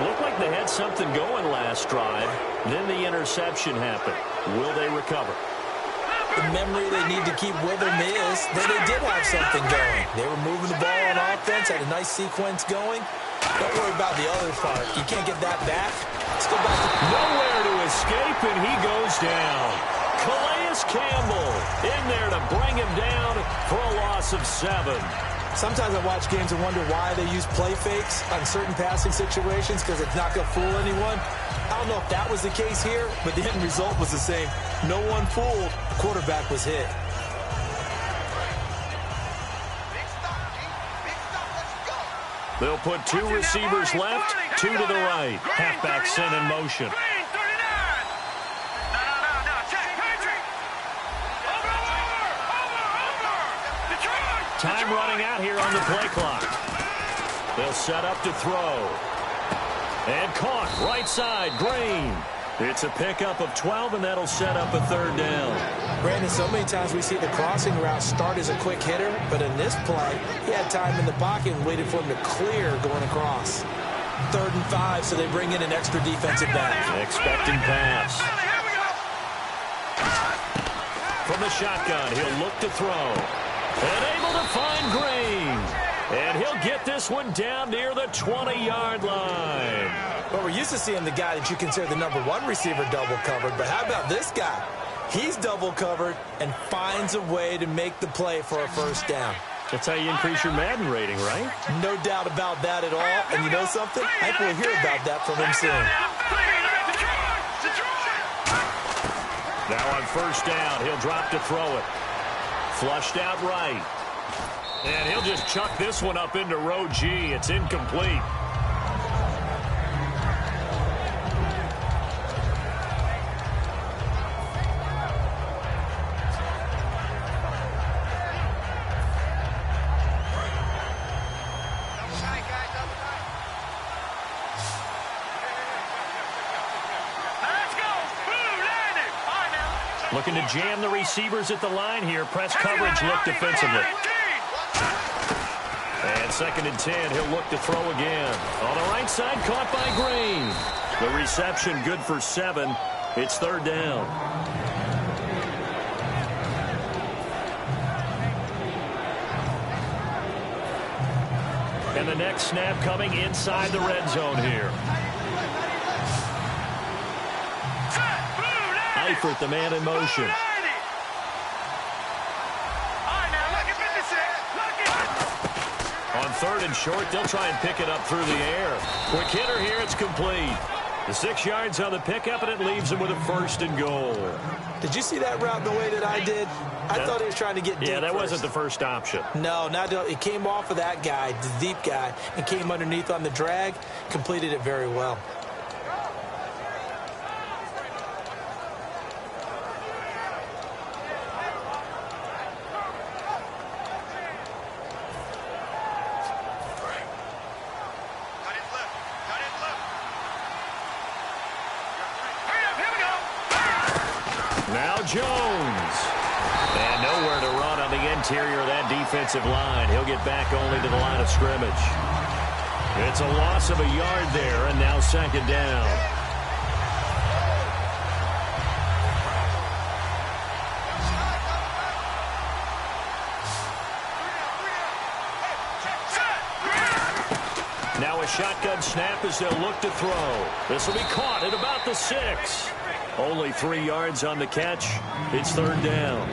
Looked like they had something going last drive. Then the interception happened. Will they recover? The memory they need to keep with them is that they did have something going. They were moving the ball on offense, had a nice sequence going. Don't worry about the other part. You can't get that back. Let's go back. Nowhere to escape, and he goes down. Calais Campbell in there to bring him down for a loss of 7. Sometimes I watch games and wonder why they use play fakes on certain passing situations because it's not going to fool anyone. I don't know if that was the case here, but the end result was the same. No one fooled. The quarterback was hit. They'll put 2 receivers left, 2 to the right. Halfback sent in motion. Time running out here on the play clock. They'll set up to throw. And caught right side, Green. It's a pickup of 12, and that'll set up a third down. Brandon, so many times we see the crossing route start as a quick hitter, but in this play, he had time in the pocket and waited for him to clear going across. 3rd and 5, so they bring in an extra defensive back. Expecting pass. From the shotgun, he'll look to throw. And able to find Green. And he'll get this one down near the 20-yard line. Well, we're used to seeing the guy that you consider the #1 receiver double covered, but how about this guy? He's double covered and finds a way to make the play for a first down. That's how you increase your Madden rating, right? No doubt about that at all. And you know something? I think we'll hear about that from him soon. Now on first down, he'll drop to throw it. Flushed out right. And he'll just chuck this one up into row G. It's incomplete. Looking to jam the receivers at the line here. Press coverage look defensively. And 2nd and 10, he'll look to throw again. On the right side, caught by Green. The reception good for 7. It's third down. And the next snap coming inside the red zone here. Eifert, the man in motion. On 3rd and short, they'll try and pick it up through the air. Quick hitter here, it's complete. The 6 yards on the pickup, and it leaves him with a 1st and goal. Did you see that route the way that I did? I thought he was trying to get deep. Yeah, that first. wasn't the first option. No, it came off of that guy, the deep guy, and came underneath on the drag, completed it very well. Now Jones. And nowhere to run on the interior of that defensive line. He'll get back only to the line of scrimmage. It's a loss of a yard there, and now second down. Now a shotgun snap as they'll look to throw. This will be caught at about the 6. Only 3 yards on the catch. It's third down.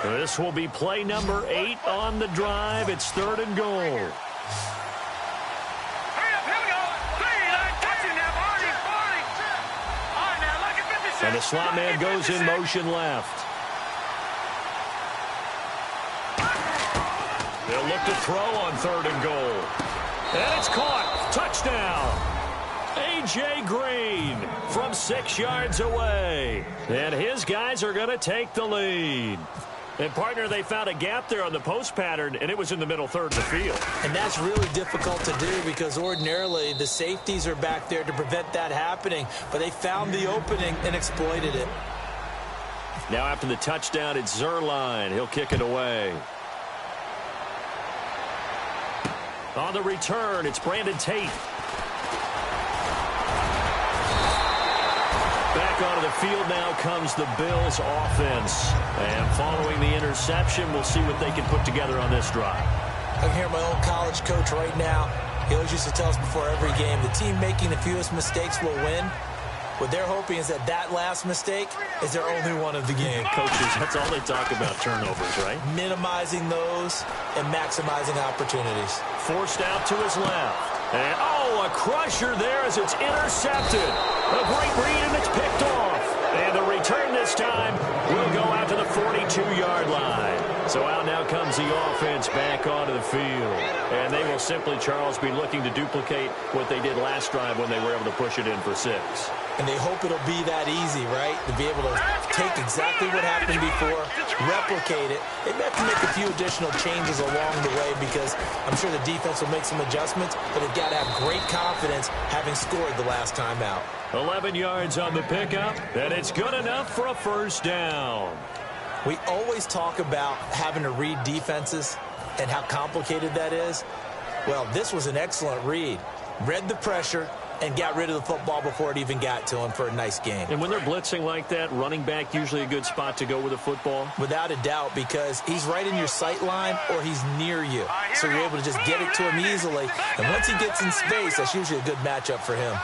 This will be play number 8 on the drive. It's third and goal. And the slot man goes in motion left. They'll look to throw on third and goal. And it's caught. Touchdown. A.J. Green from 6 yards away. And his guys are going to take the lead. And, partner, they found a gap there on the post pattern, and it was in the middle third of the field. And that's really difficult to do because ordinarily the safeties are back there to prevent that happening. But they found the opening and exploited it. Now after the touchdown, it's Zerline. He'll kick it away. On the return, it's Brandon Tate. Back onto the field now comes the Bills offense. And following the interception, we'll see what they can put together on this drive. I can hear my old college coach right now. He always used to tell us before every game, the team making the fewest mistakes will win. What they're hoping is that last mistake is their only one of the game. Coaches, that's all they talk about, turnovers, right? Minimizing those and maximizing opportunities. Forced out to his left. And, a crusher there as it's intercepted. A great read, and it's picked off. And the return this time will go out to the 42-yard line. So out now comes the offense back onto the field. And they will simply, Charles, be looking to duplicate what they did last drive when they were able to push it in for 6. And they hope it'll be that easy, right? To be able to take exactly what happened before, replicate it. They may have to make a few additional changes along the way because I'm sure the defense will make some adjustments, but they've got to have great confidence having scored the last time out. 11 yards on the pickup, and it's good enough for a first down. We always talk about having to read defenses and how complicated that is. Well, this was an excellent read. Read the pressure and got rid of the football before it even got to him for a nice game. And when they're blitzing like that, running back usually a good spot to go with the football? Without a doubt, because he's right in your sight line or he's near you. So you're able to just get it to him easily. And once he gets in space, that's usually a good matchup for him.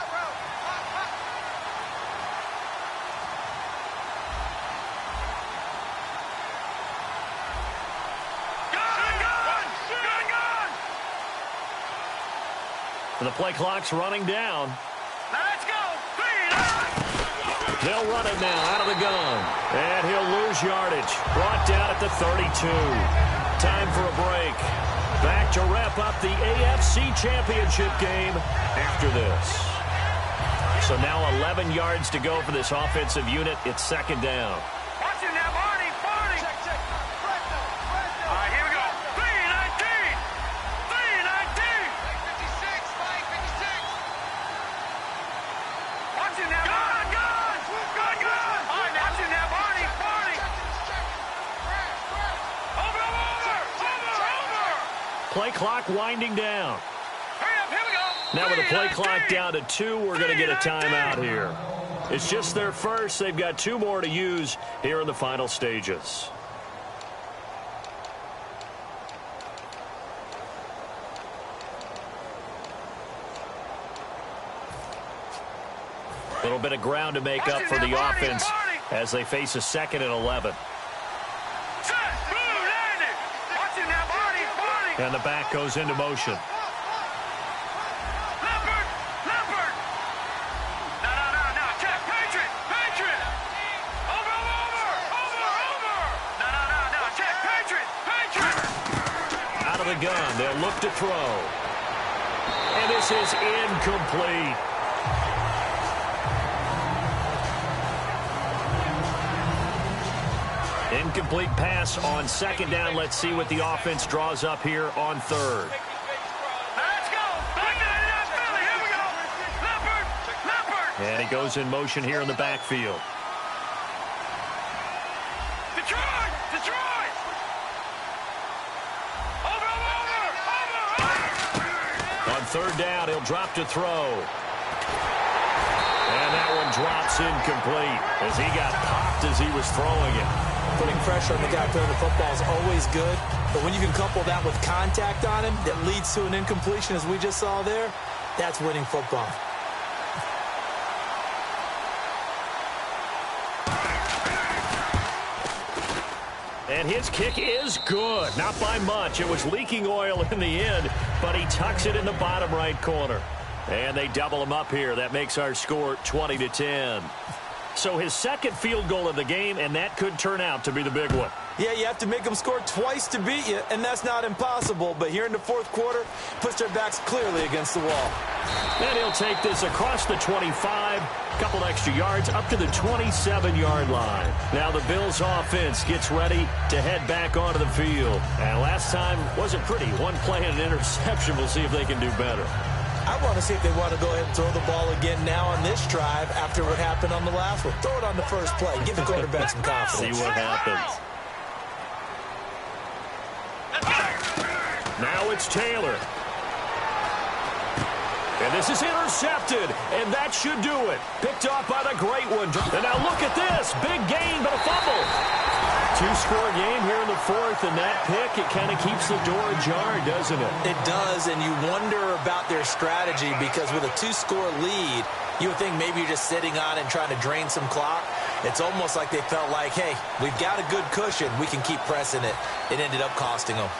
The play clock's running down. Let's go. They'll run it now out of the gun. And he'll lose yardage. Brought down at the 32. Time for a break. Back to wrap up the AFC Championship game after this. So now 11 yards to go for this offensive unit. It's second down. Watch it now, Barney. Check. All right, here we go. 3-19. 3-19. 56. Watch it now, Gun. All right, now, watch it now, Barney. Over. Play clock winding down. Hurry up, here we go. Now with the play clock down to 2, we're going to get a timeout here. It's just their first. They've got 2 more to use here in the final stages. A little bit of ground to make up for the offense as they face a 2nd and 11. And the back goes into motion. Leopard. No. Check. Patriot. Over. No. Check. Patriot. Out of the gun. They'll look to throw. And this is incomplete. Incomplete pass on second down. Let's see what the offense draws up here on third. Let's go. Back to the Philly. Here we go. Leopard. And he goes in motion here in the backfield. Detroit. Over. On third down, he'll drop to throw. And that one drops incomplete as he got popped as he was throwing it. Putting pressure on the guy throwing the football is always good, but when you can couple that with contact on him that leads to an incompletion, as we just saw there, that's winning football. And his kick is good. Not by much. It was leaking oil in the end, but he tucks it in the bottom right corner. And they double him up here. That makes our score 20-10. So his second field goal of the game, and that could turn out to be the big one. Yeah, you have to make them score twice to beat you, and that's not impossible. But here in the fourth quarter, puts their backs clearly against the wall. And he'll take this across the 25, couple extra yards, up to the 27-yard line. Now the Bills' offense gets ready to head back onto the field. And last time wasn't pretty. One play and an interception. We'll see if they can do better. I want to see if they want to go ahead and throw the ball again now on this drive after what happened on the last one. Throw it on the first play. Give the quarterback some confidence. See what happens. Now it's Taylor. And this is intercepted, and that should do it. Picked off by the great one. And now look at this. Big gain, but a fumble. Two-score game here in the fourth, and that pick, it kind of keeps the door ajar, doesn't it? It does, and you wonder about their strategy because with a two-score lead, you would think maybe you're just sitting on and trying to drain some clock. It's almost like they felt like, hey, we've got a good cushion. We can keep pressing it. It ended up costing them.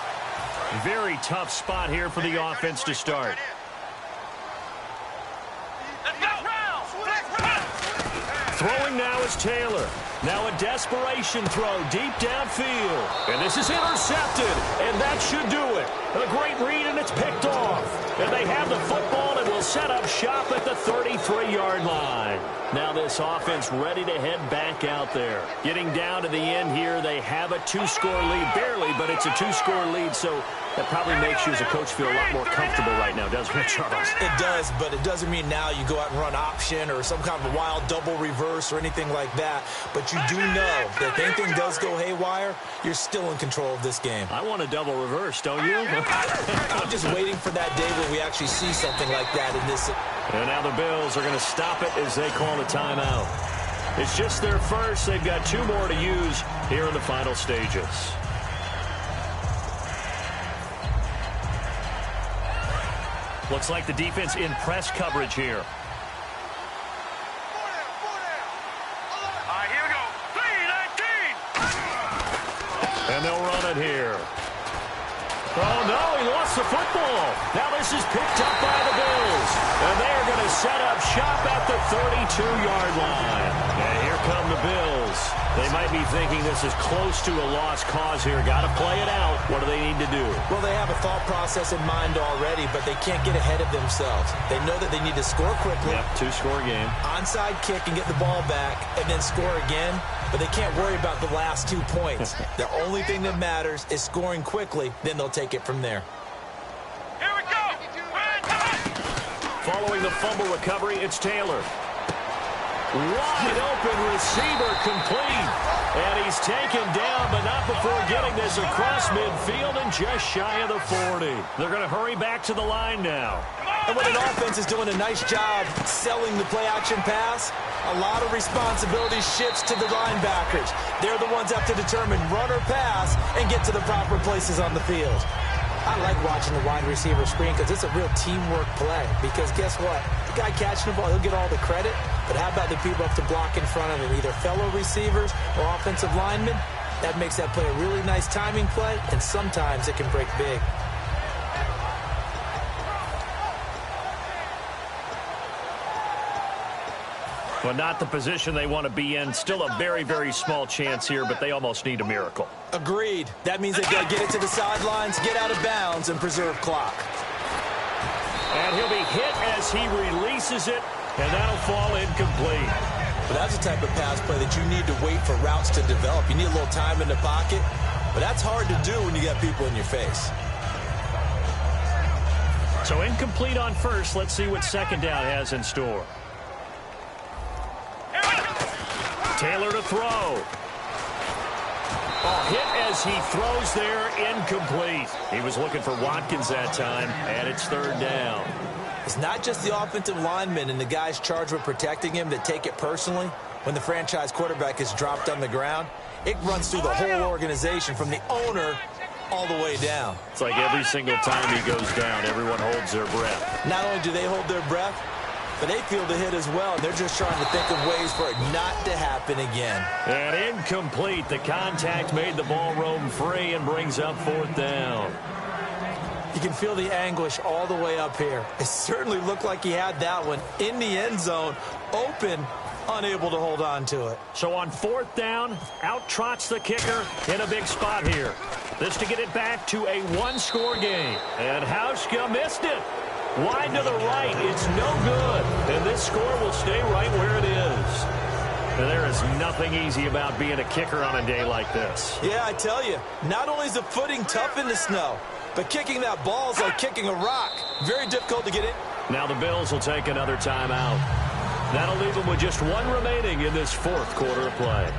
Very tough spot here for the offense to start. Throwing now is Taylor. Now a desperation throw deep downfield. And this is intercepted, and that should do it. A great read, and it's picked off. And they have the football and will set up shop at the 33-yard line. Now this offense ready to head back out there. Getting down to the end here, they have a two-score lead. Barely, but it's a two-score lead, so that probably makes you as a coach feel a lot more comfortable right now, doesn't it, Charles? It does, but it doesn't mean now you go out and run option or some kind of a wild double reverse or anything like that. But you do know that if anything does go haywire, you're still in control of this game. I want a double reverse, don't you? I'm just waiting for that day where we actually see something like that in this. And now the Bills are going to stop it as they call a timeout. It's just their first. They've got two more to use here in the final stages. Looks like the defense in press coverage here. All right, here we go. 3-19. And they'll run it here. Oh, no, he lost the football. Now this is picked up by the Bills. And they are going to set up shop at the 32-yard line. And here come the Bills. They might be thinking this is close to a lost cause here. Got to play it out. What do they need to do? Well, they have a thought process in mind already, but they can't get ahead of themselves. They know that they need to score quickly. Yep, two-score game. Onside kick and get the ball back and then score again. But they can't worry about the last 2 points. The only thing that matters is scoring quickly. Then they'll take it from there. Here we go. Following the fumble recovery, it's Taylor. Wide open receiver complete. And he's taken down, but not before getting this across midfield and just shy of the 40. They're going to hurry back to the line now. And when an offense is doing a nice job selling the play-action pass, a lot of responsibility shifts to the linebackers. They're the ones that have to determine run or pass and get to the proper places on the field. I like watching the wide receiver screen because it's a real teamwork play. Because guess what? The guy catching the ball, he'll get all the credit. But how about the people have to block in front of him, either fellow receivers or offensive linemen? That makes that play a really nice timing play, and sometimes it can break big. Well, not the position they want to be in. Still a very, very small chance here, but they almost need a miracle. Agreed. That means they've got to get it to the sidelines, get out of bounds, and preserve clock. And he'll be hit as he releases it, and that'll fall incomplete. But that's the type of pass play that you need to wait for routes to develop. You need a little time in the pocket, but that's hard to do when you got people in your face. So incomplete on first. Let's see what second down has in store. Taylor to throw. Oh, hit as he throws there, incomplete. He was looking for Watkins that time, and it's third down. It's not just the offensive linemen and the guys charged with protecting him that take it personally. When the franchise quarterback is dropped on the ground, it runs through the whole organization from the owner all the way down. It's like every single time he goes down, everyone holds their breath. Not only do they hold their breath, but they feel the hit as well. They're just trying to think of ways for it not to happen again. And incomplete. The contact made the ball roam free and brings up fourth down. You can feel the anguish all the way up here. It certainly looked like he had that one in the end zone, open, unable to hold on to it. So on fourth down, out trots the kicker in a big spot here. This to get it back to a one-score game. And Hauschka missed it. Wide to the right. It's no good. And this score will stay right where it is. And there is nothing easy about being a kicker on a day like this. Yeah, I tell you, not only is the footing tough in the snow, but kicking that ball is like kicking a rock. Very difficult to get in. Now the Bills will take another timeout. That'll leave them with just one remaining in this fourth quarter of play.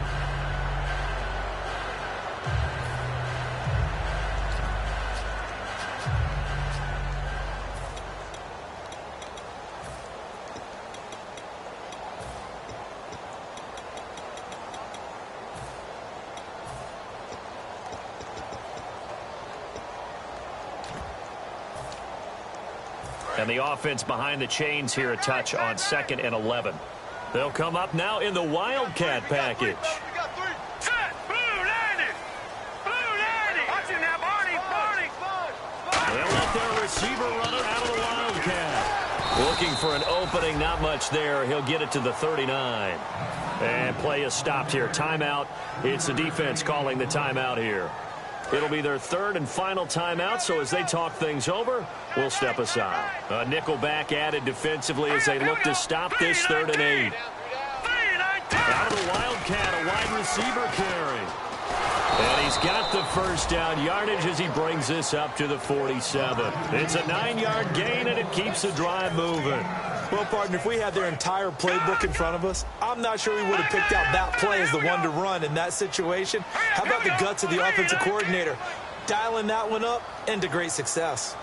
And the offense behind the chains here a touch on 2nd and 11. They'll come up now in the Wildcat package. They'll let their receiver run it out of the Wildcat. Looking for an opening, not much there. He'll get it to the 39. And play is stopped here. Timeout. It's the defense calling the timeout here. It'll be their third and final timeout, so as they talk things over, we'll step aside. A nickel back added defensively as they look to stop this 3rd and 8. Out of the Wildcat, a wide receiver carry. And he's got the first down yardage as he brings this up to the 47. It's a 9-yard gain, and it keeps the drive moving. Well, partner, if we had their entire playbook in front of us, I'm not sure we would have picked out that play as the one to run in that situation. How about the guts of the offensive coordinator? Dialing that one up into great success.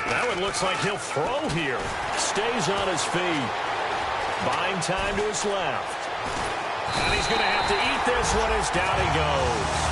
That one looks like he'll throw here. Stays on his feet. Buying time to his left. And he's going to have to eat this one as down he goes.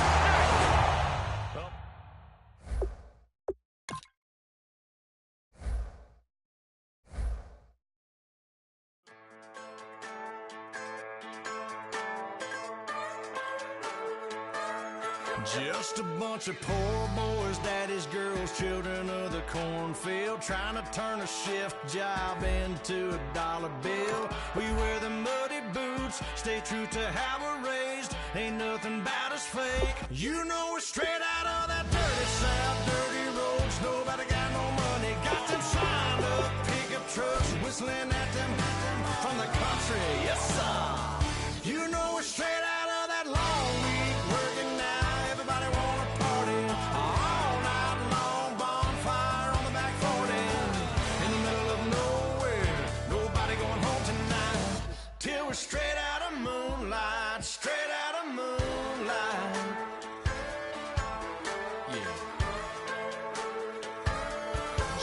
Just a bunch of poor boys, daddies, girls, children of the cornfield, trying to turn a shift job into a dollar bill. We wear the muddy boots, stay true to how we're raised. Ain't nothing about us fake. You know we're straight out of that dirty South, dirty roads. Nobody got no money, got them signed up pickup trucks, whistling at them from the country. Yes, sir. You know we're straight out of that long week working now. Everybody wanna party all night long, bonfire on the back 40, in the middle of nowhere, nobody going home tonight, till we're straight out of moonlight, straight out of moonlight. Yeah.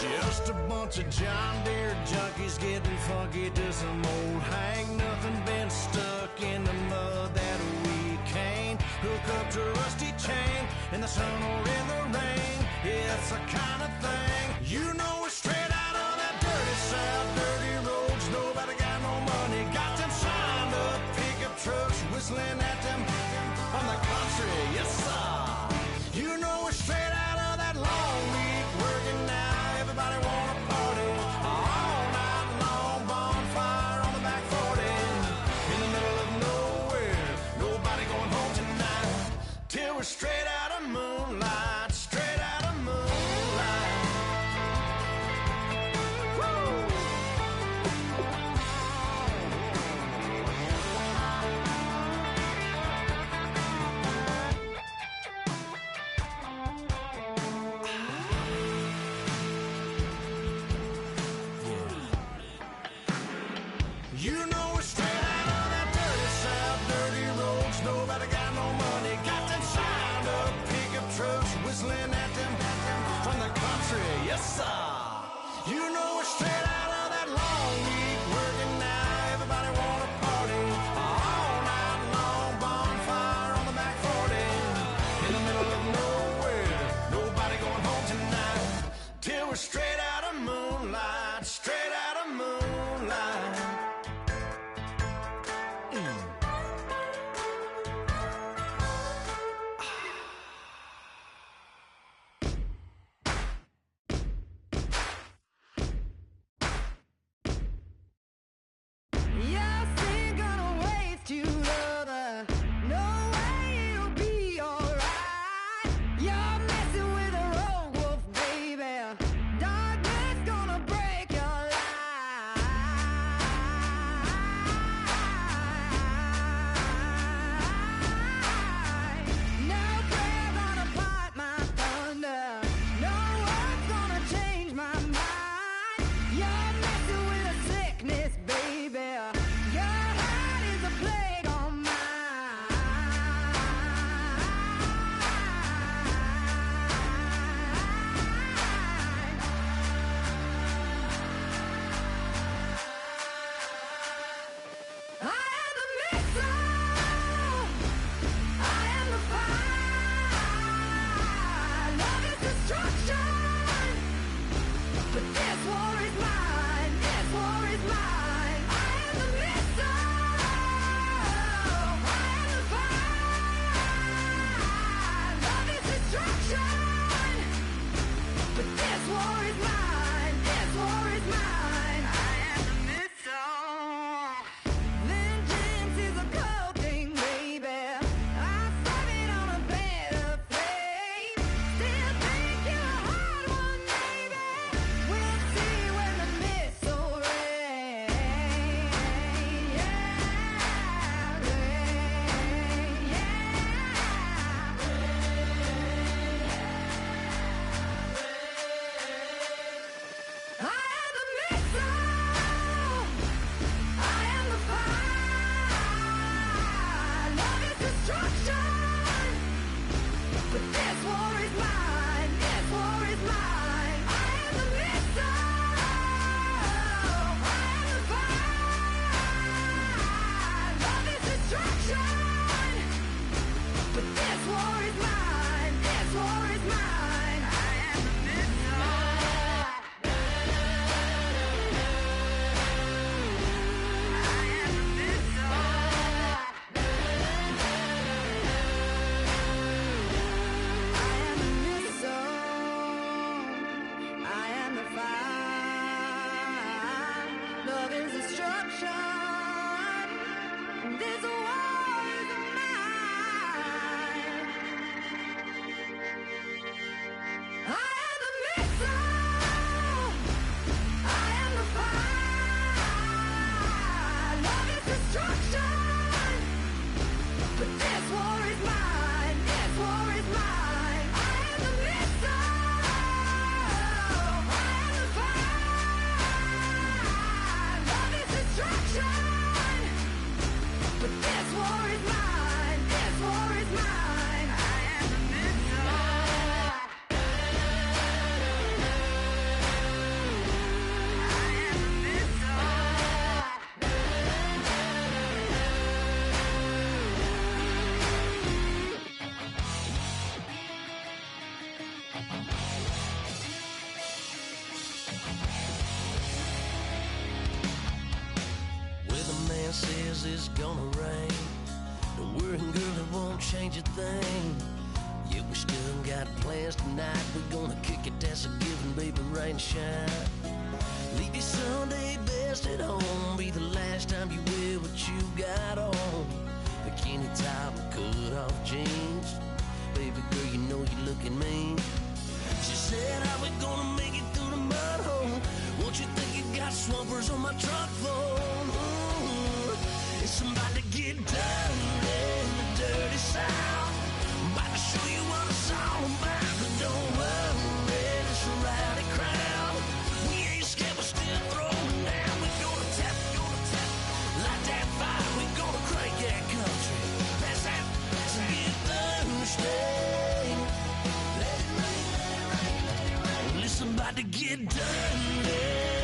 Just a bunch of John Deere junkies getting funky to some old hang nothing, been stuck in the mud that we can't hook up to a rusty chain in the sun or in the rain. It's the kind of thing, you know we're straight out of that dirty South, dirty roads. Nobody got no money, got them signed up pickup trucks, whistling at them from the country. Yes, sir. You know we're straight out of that long week working now. Everybody wanna party all night long, bonfire on the back 40, in the middle of nowhere, nobody going home tonight, till we're straight out of moonlight, straight out of at them from the country, yes sir. You know we're straight out of that long week working now. Everybody wanna party all night long. Bonfire on the back 40 in the middle of nowhere. Nobody going home tonight till we're straight out of moonlight. Straight out of moonlight. Says it's gonna rain. Don't worry, girl, it won't change a thing. Yeah, we still got plans tonight. We're gonna kick it, that's a given, baby, rain, shine. Leave your Sunday best at home. Be the last time you wear what you got on. Bikini top and cut off jeans. Baby girl, you know you're looking mean. She said, how we gonna make it through the mud hole? Won't you think you got swampers on my truck floor? It's about to get done in the dirty South. I'm about to show you what it's all about. But don't worry, it's a rowdy crowd. We ain't scared, we're still throwing down. We're gonna tap, light that fire. We're gonna crank that country. Pass that, get thirsty. Let about to get dirty. Yeah.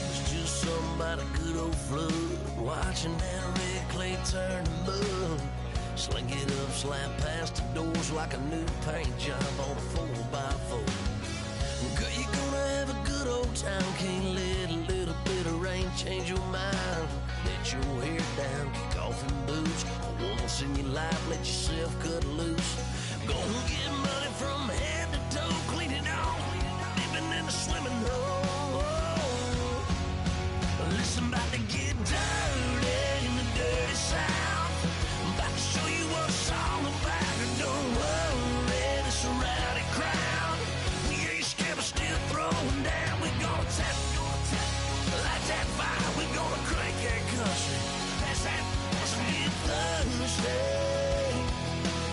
It's just somebody good old flood, watching that red clay turn to mud. Sling it up, slap past the doors like a new paint job on a 4x4. Girl, you're gonna have a good old time. Can't let a little bit of rain change your mind. Let your hair down, kick off in boots. Once in your life, let yourself cut loose. Gonna get money from head to toe, clean it off, dipping in the swimming hole. Listen, about to get dirty in the dirty South. I'm about to show you what it's all about. And don't worry, this a rowdy crowd. We ain't scared, but still throwing down. We gonna tap, light that fire. We gonna crank that country. That's that, let's get Thursday.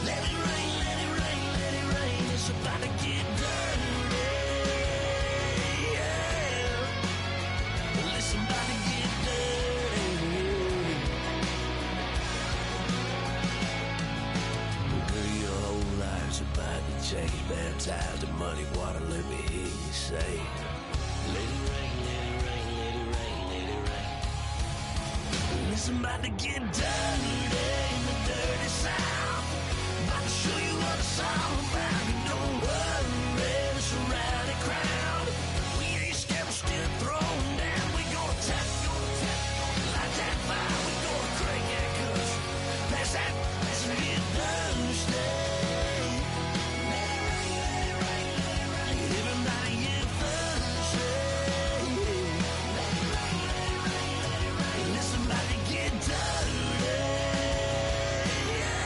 Let it rain, let it rain, let it rain. It's about to get dirty. Yeah. Listen, about to get dirty. Girl, your whole life's about to change. Baptized in muddy water, let me hear you say, let it rain, let it rain, let it rain, let it rain. Listen, about to get dirty in the dirty South. About to show you what it's all about. And don't worry, it's a rowdy crowd. We ain't scared, we're still throwing down. We gonna tap, light that fire. We gonna crank that country. Pass that, let's get Thursday. Let it rain, let it rain, let it rain. Everybody get Thursday. Let it rain, let it rain, let it rain. Listen, about to get dirty. Yeah.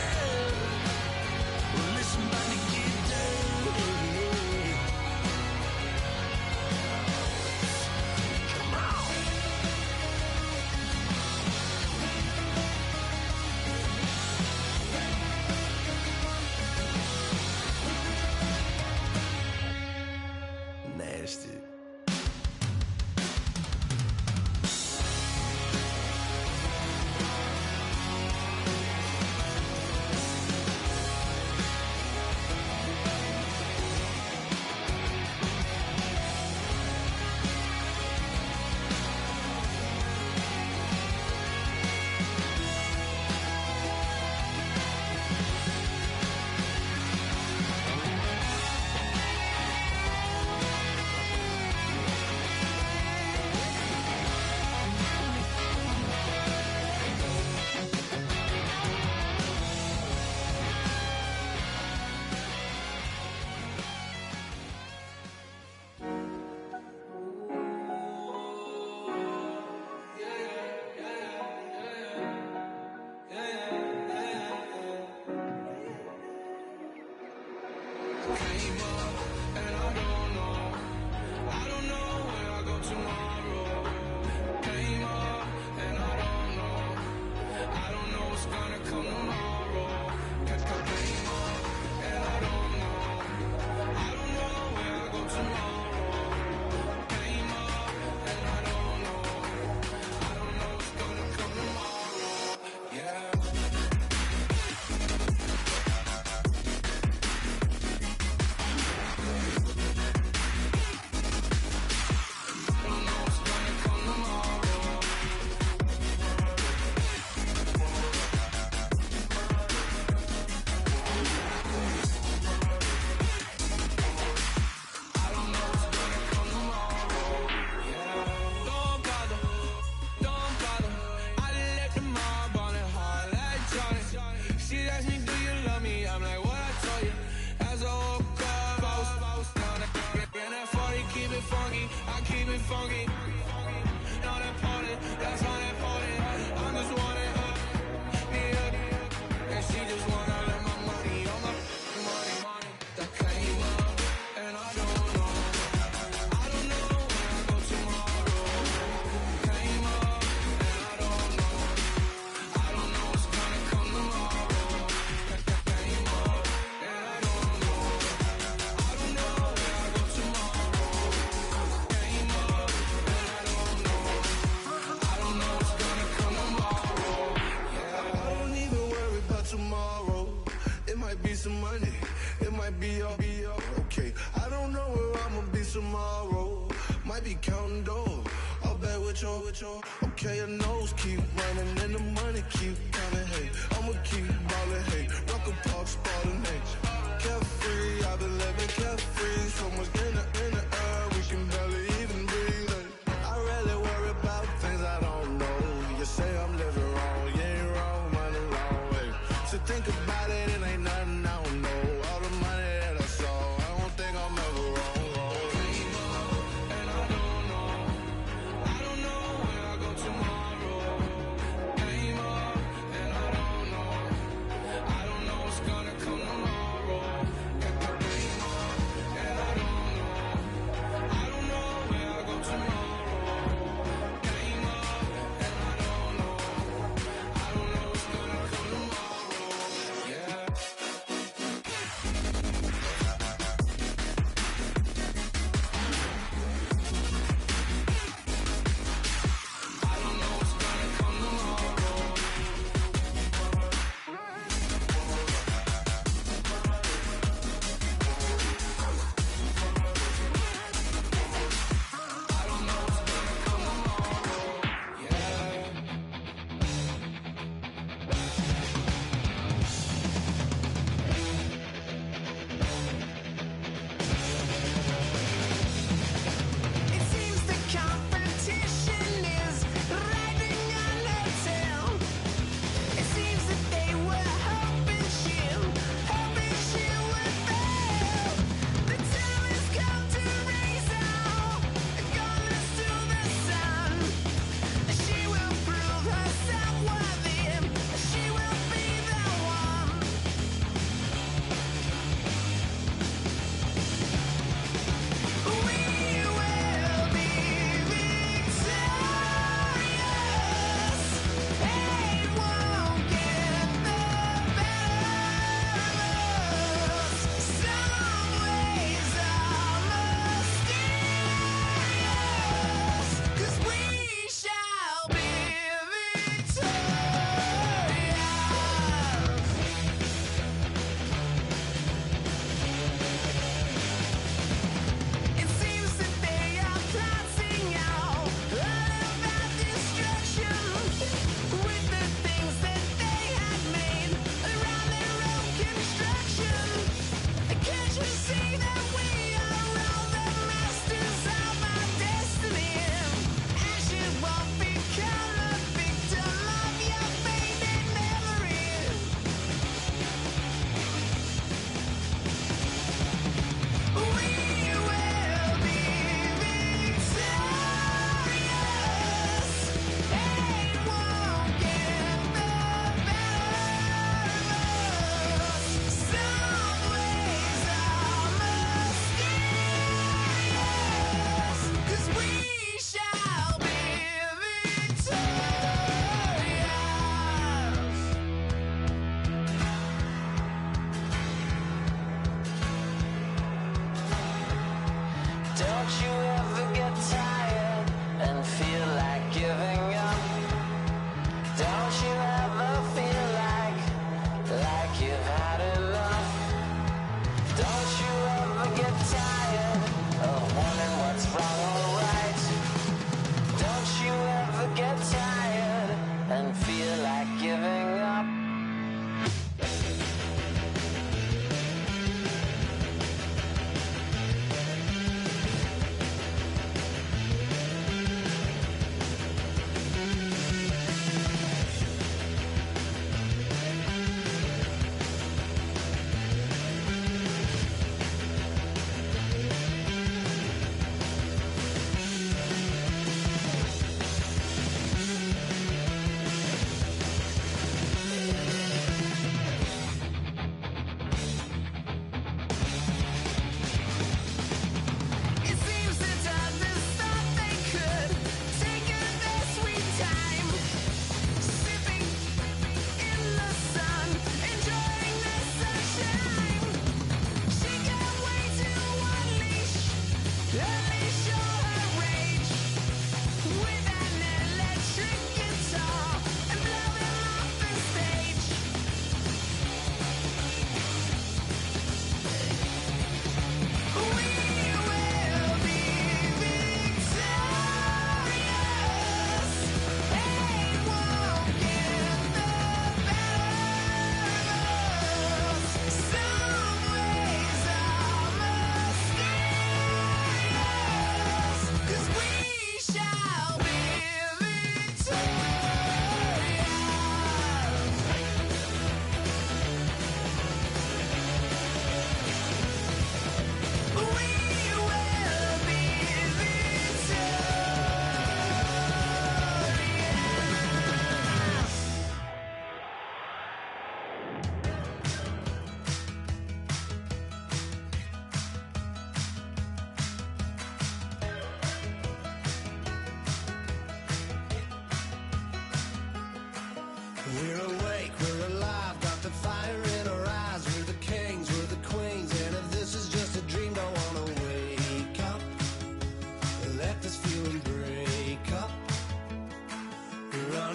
Listen, about to get you. Okay, your nose keep running and the money keep coming. Hey, I'ma keep ballin'. Hey, rock a park, spallin'. Hey, carefree, I've been living carefree. So much in the air, we can barely even breathe. Hey, I rarely worry about things I don't know. You say I'm living wrong, you ain't wrong, man, alone. Hey, so think about it, it ain't nothing I don't know. All the money that I saw, I don't think I'm ever wrong.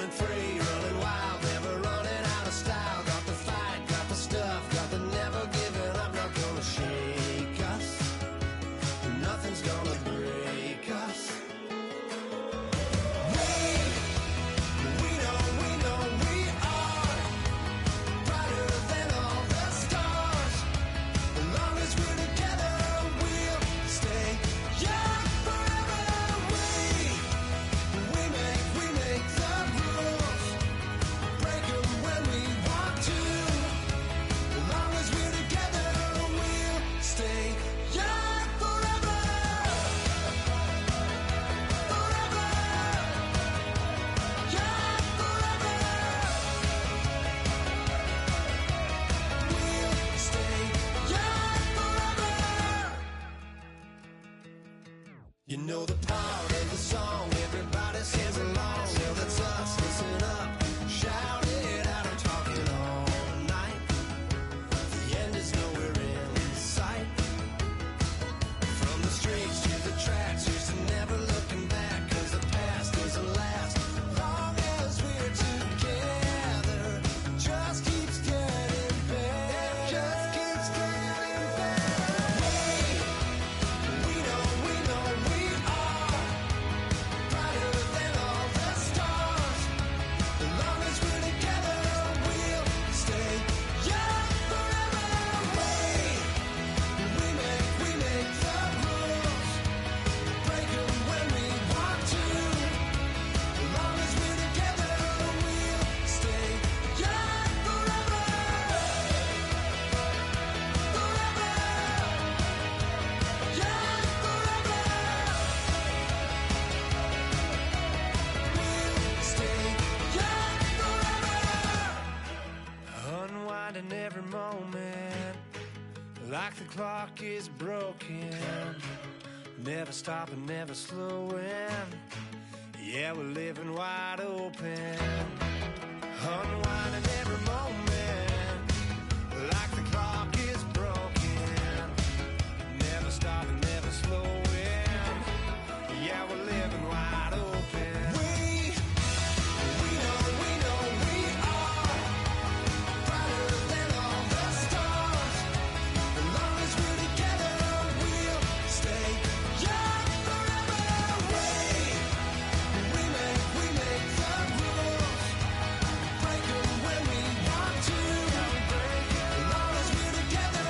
running free, running wild, never running out of style. Got the fight, got the stuff, got the never giving up. Not gonna shake us, nothing's gonna break us. We know we are brighter than all the stars. As long as we're together, we'll stay young forever. We make the rules, break them when we want to. As long as we're together, we'll stay young forever. Forever. Young forever. We'll stay young forever. You know the part of the song, everybody sings along. Well, that's us, listen up, shout it out. I'm talking all night. The end is nowhere in sight. From the streets to the tracks, here's to never looking back. 'Cause the past doesn't last long as we're together. Just keeps getting better. Just keeps getting better. We know we are brighter than all the stars. As long as we're together, we'll stay young forever. We make the rules, break them when we want to. As long as we're together, we'll stay young forever. Forever. Young forever. We'll stay young forever. Unwinding every moment, like the clock is broken. Never stopping, never slowing. Yeah, we're living wide open. Unwinding every moment, like the clock is broken. Never stopping, never slowing. Yeah, we're living wide open. We know we are brighter than all the stars. As long as we're together, we'll stay young forever. We make the rules, break them when we want to. As long as we're together,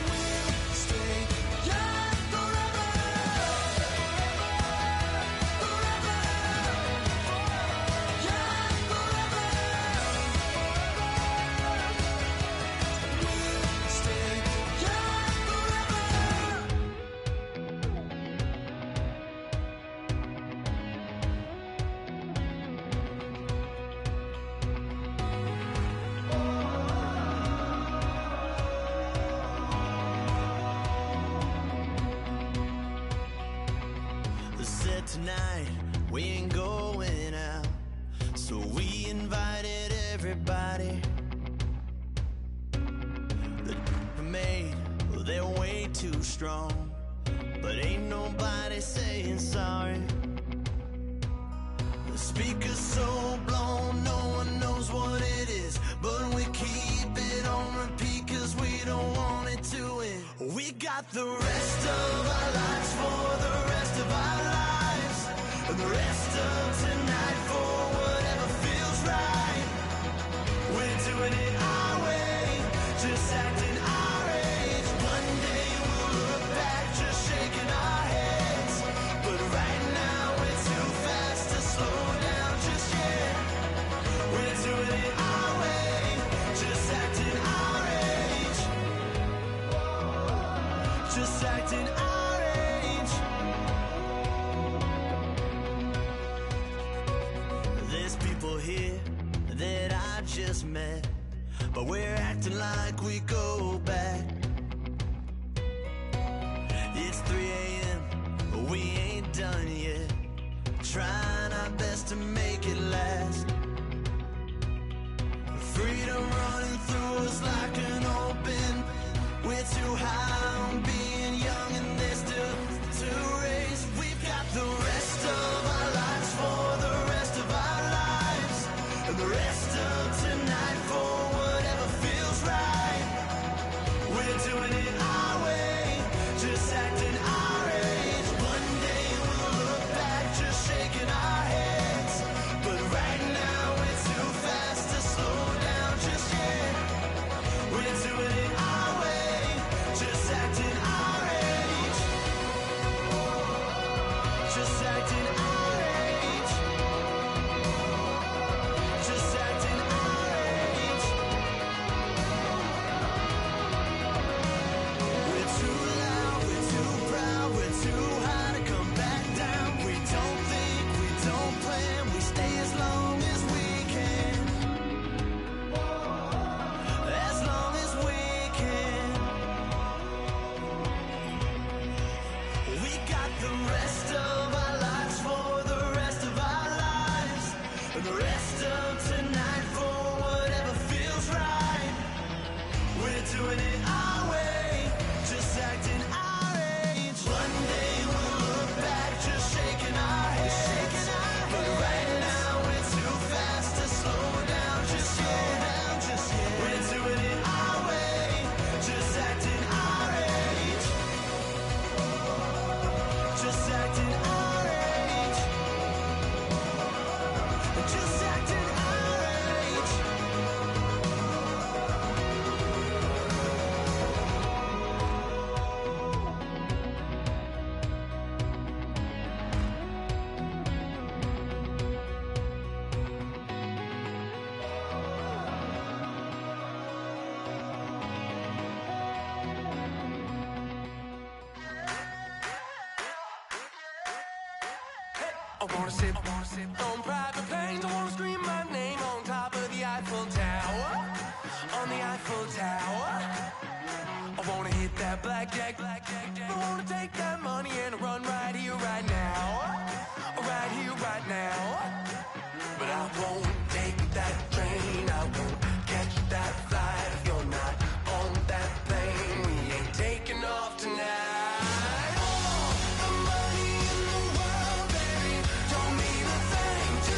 we'll stay young forever. Forever. Young forever. We'll stay young forever. Said tonight we ain't going out, so we invited everybody. The made, well, they're way too strong, but ain't nobody saying sorry. The speaker's so blown, no one knows what it is, but we keep it on repeat 'cause we don't want it to end. We got the rest of our lives for the rest of our lives, and the rest of tonight for whatever feels right. We're doing it our way, just acting our age. One day we'll look back, just shaking our heads, but right now we're too fast to slow down just yet. We're doing it our way, just acting our age. Just acting our age. There's people here that I just met, but we're acting like we go back. It's 3 a.m., but we ain't done yet. Trying our best to make it last. Freedom running through us like an open. We're too high on being young, and there's still to raise. We've got the rest of our lives for the rest of our lives, the rest of tonight for whatever feels right. We're doing it our way, just acting our age. One day we'll look back, just shaking our heads. But right now we're too fast to slow down, just yet. We're doing it our way, just acting our age. Just acting our age. Just acting our age. I wanna sip on private planes. I wanna scream my name on top of the Eiffel Tower. On the Eiffel Tower. I wanna hit that blackjack. I wanna take that money and run right here, right now. Right here, right now. But I won't take that train. I won't catch that flight if you're not on that plane. We ain't taking off tonight. All the money in the world, baby, don't mean a thing to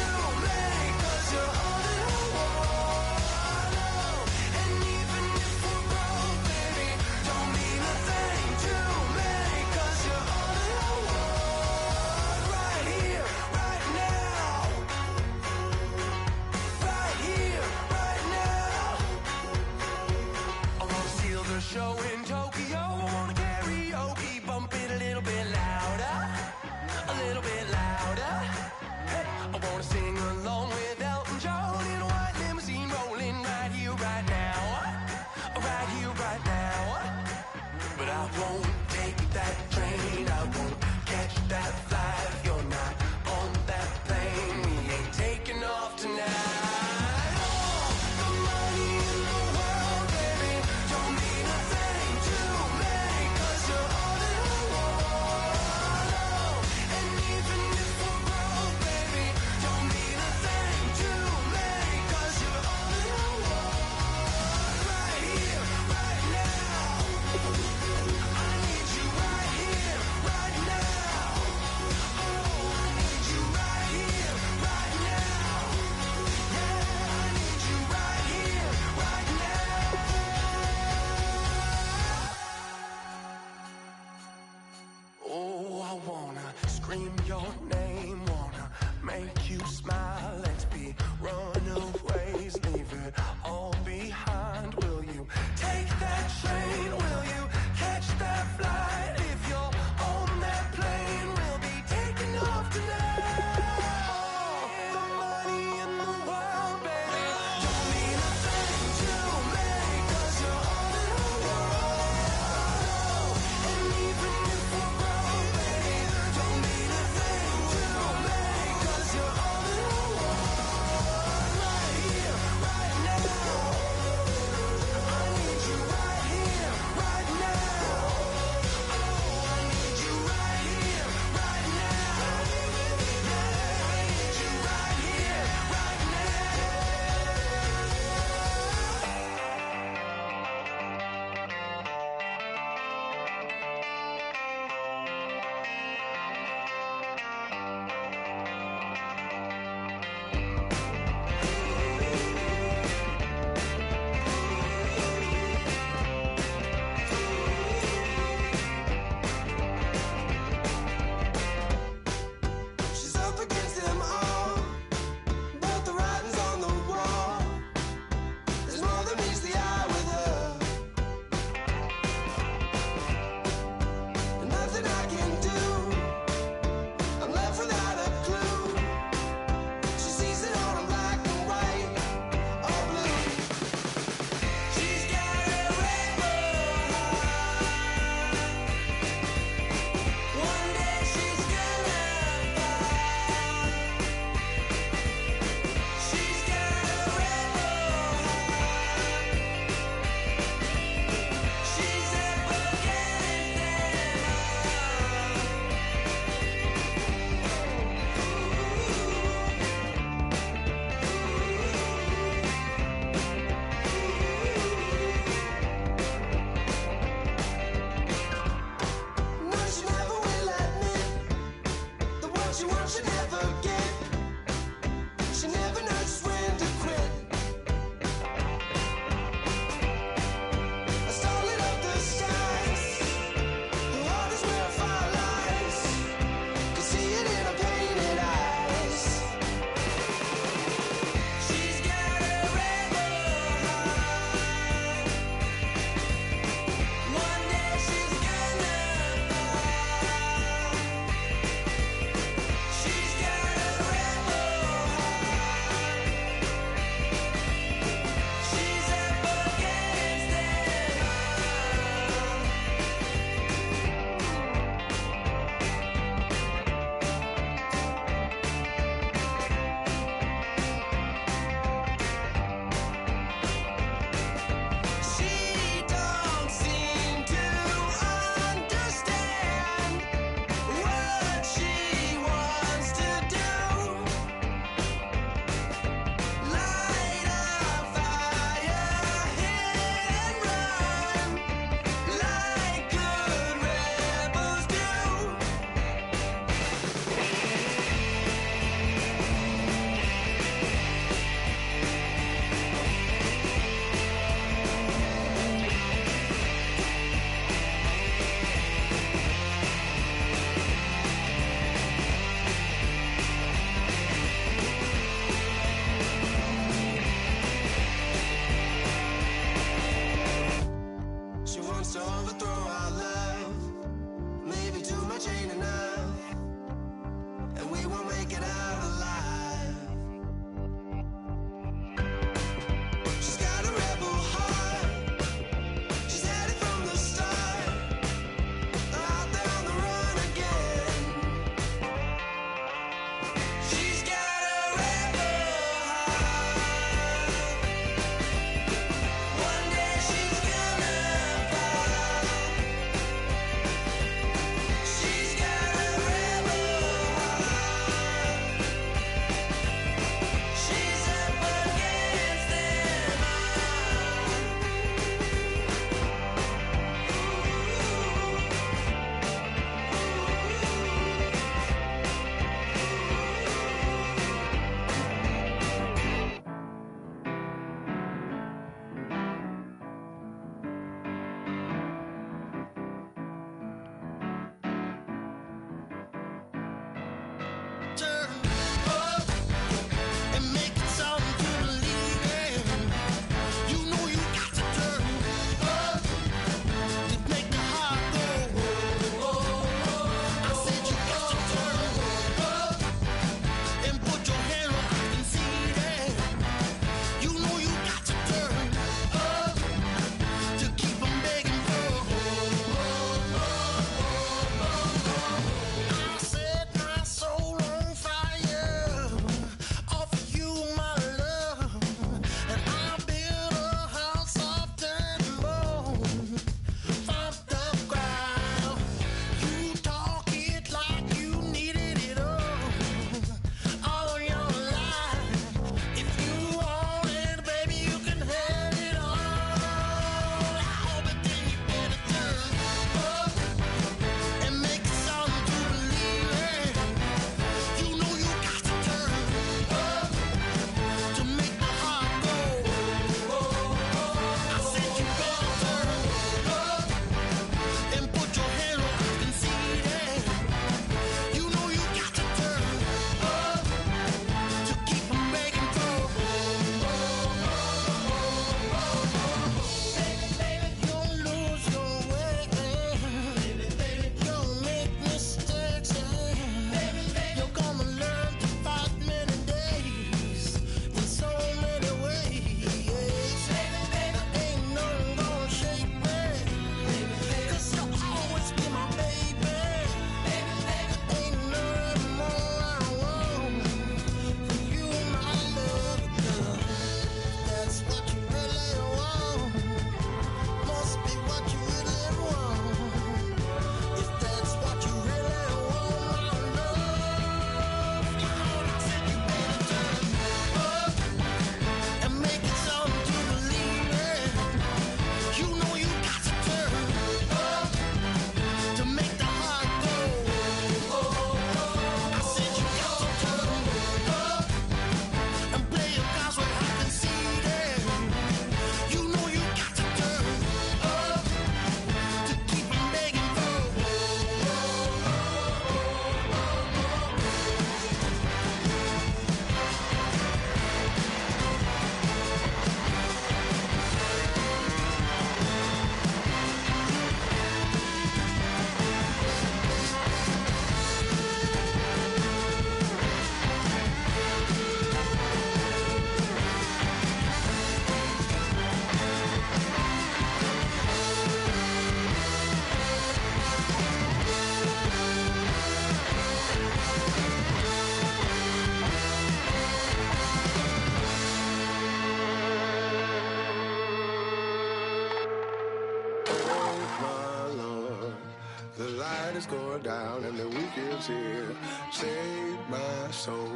down and the week is here. Save my soul.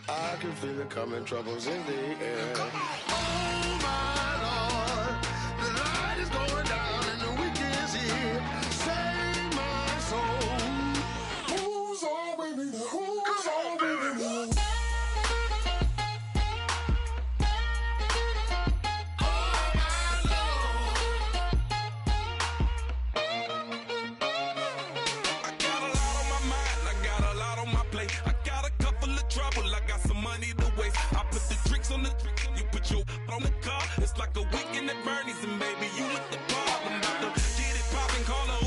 I can feel it coming, troubles in the air. Oh my Lord, the light is going down and the week is here. Save my soul. Who's on with me now? Who's on with me now? On the car, it's like a weekend at Bernie's, and baby, you look the part. I'm about to get it poppin', call a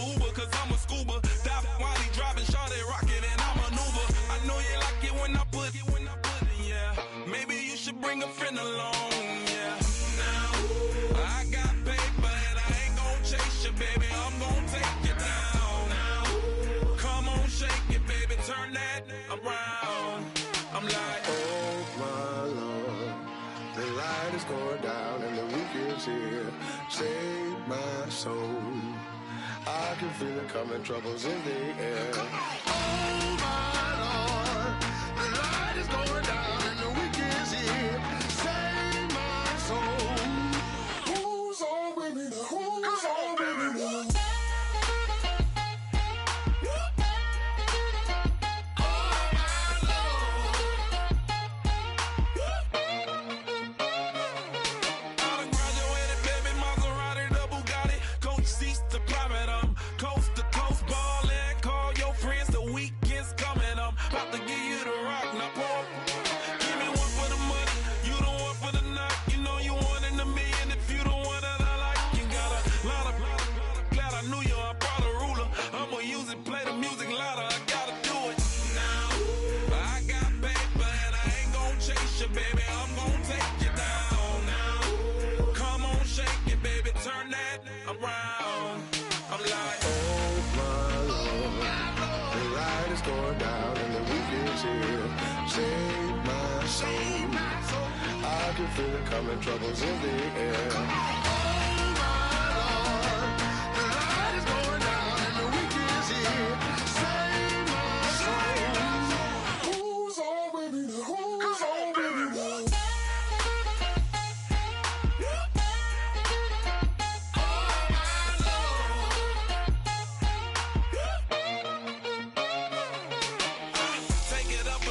Uber, cause I'm a scuba. Dive while he driving, shawty rockin', and I maneuver. I know you like it when I put it, yeah. Maybe you should bring a friend along, yeah. Now, I got paper and I ain't gon' chase you, baby, I'm gon' take you down. Now, come on, shake it, baby, turn that around. I'm like, oh my Lord, the light is going down and the week is here. Save my soul. I can feel it coming, troubles in the air. Oh my Lord, the light is going down and the week is here. Save my soul. Who's on with me now? Who's on with me now? Going down and the week is here. Save my soul. I can feel it coming, troubles in the air. Oh my Lord, the light is going down and the week is here. Save my soul. Who's on with me now? Who's on with me now?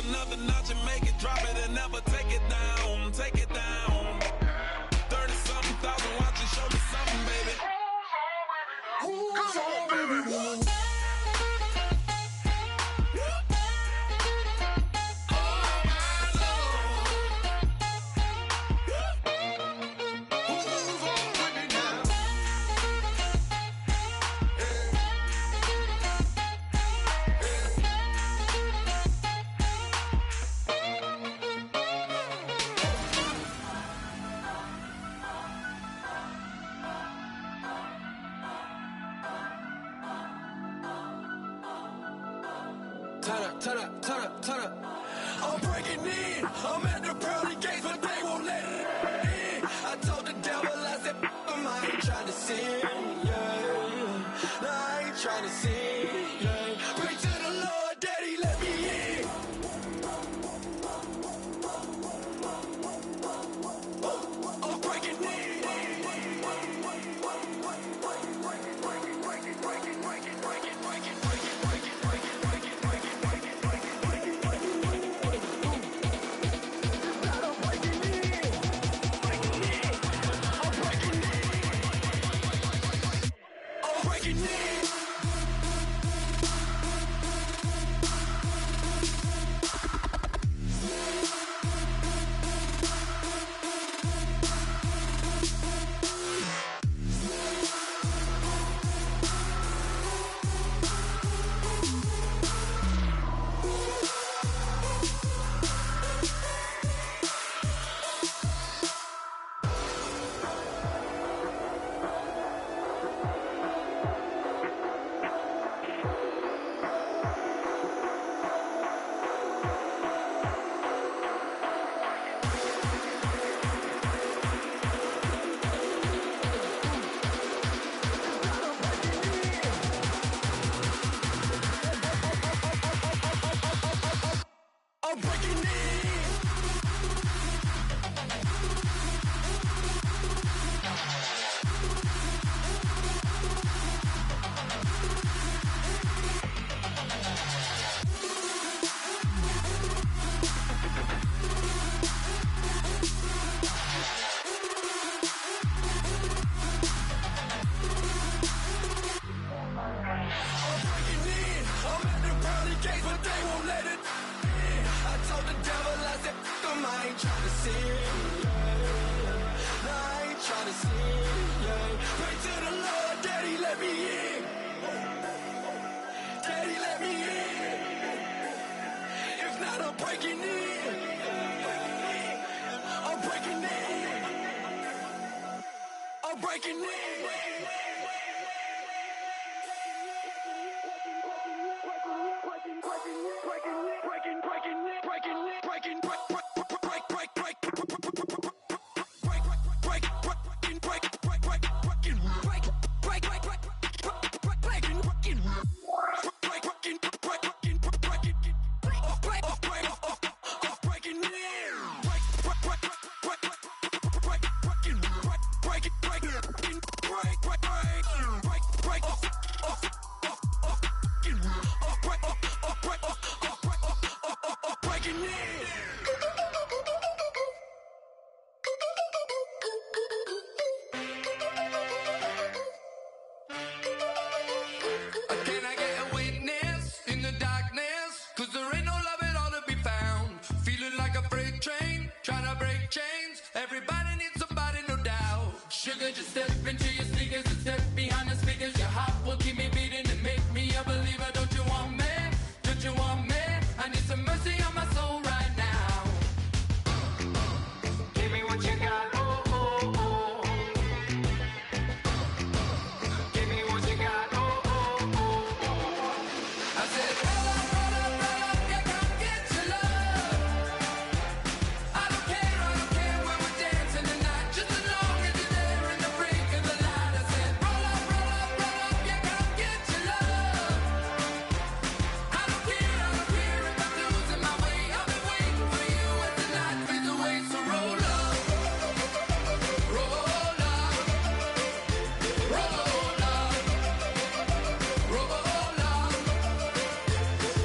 another notch and make it drop it and never take it down. Take it down. 30-something thousand watching, show me something, baby. Who's on, baby? Turn up. I'm breaking in. I'm at the pearly gates, but they won't let it in. I told the devil, I said, I ain't trying to sin, yeah. No, I ain't trying to sin, yeah. Pray to the Lord, Daddy, let me in. I'm breaking in. ain't trying to see it. No, I ain't trying to see it. Pray to the Lord, Daddy, let me in. Daddy, let me in. If not, I'm breaking in. I'm breaking in. I'm breaking in. Just step into your sneakers and step behind the speakers. Your heart will keep me beating and make me a believer. Don't you want me? Don't you want me? I need some mercy on my soul right now. Give me what you got. Oh, oh, oh. Give me what you got. Oh, oh, oh, oh. I said, roll up, yeah, come get your love. I don't care when we're dancing tonight. Just as long as you're there in the break of the light. I said, roll up, yeah, come get your love. I don't care if I'm losing my way. I've been waiting for you as the night fades away. So roll up, roll up, roll up, roll up.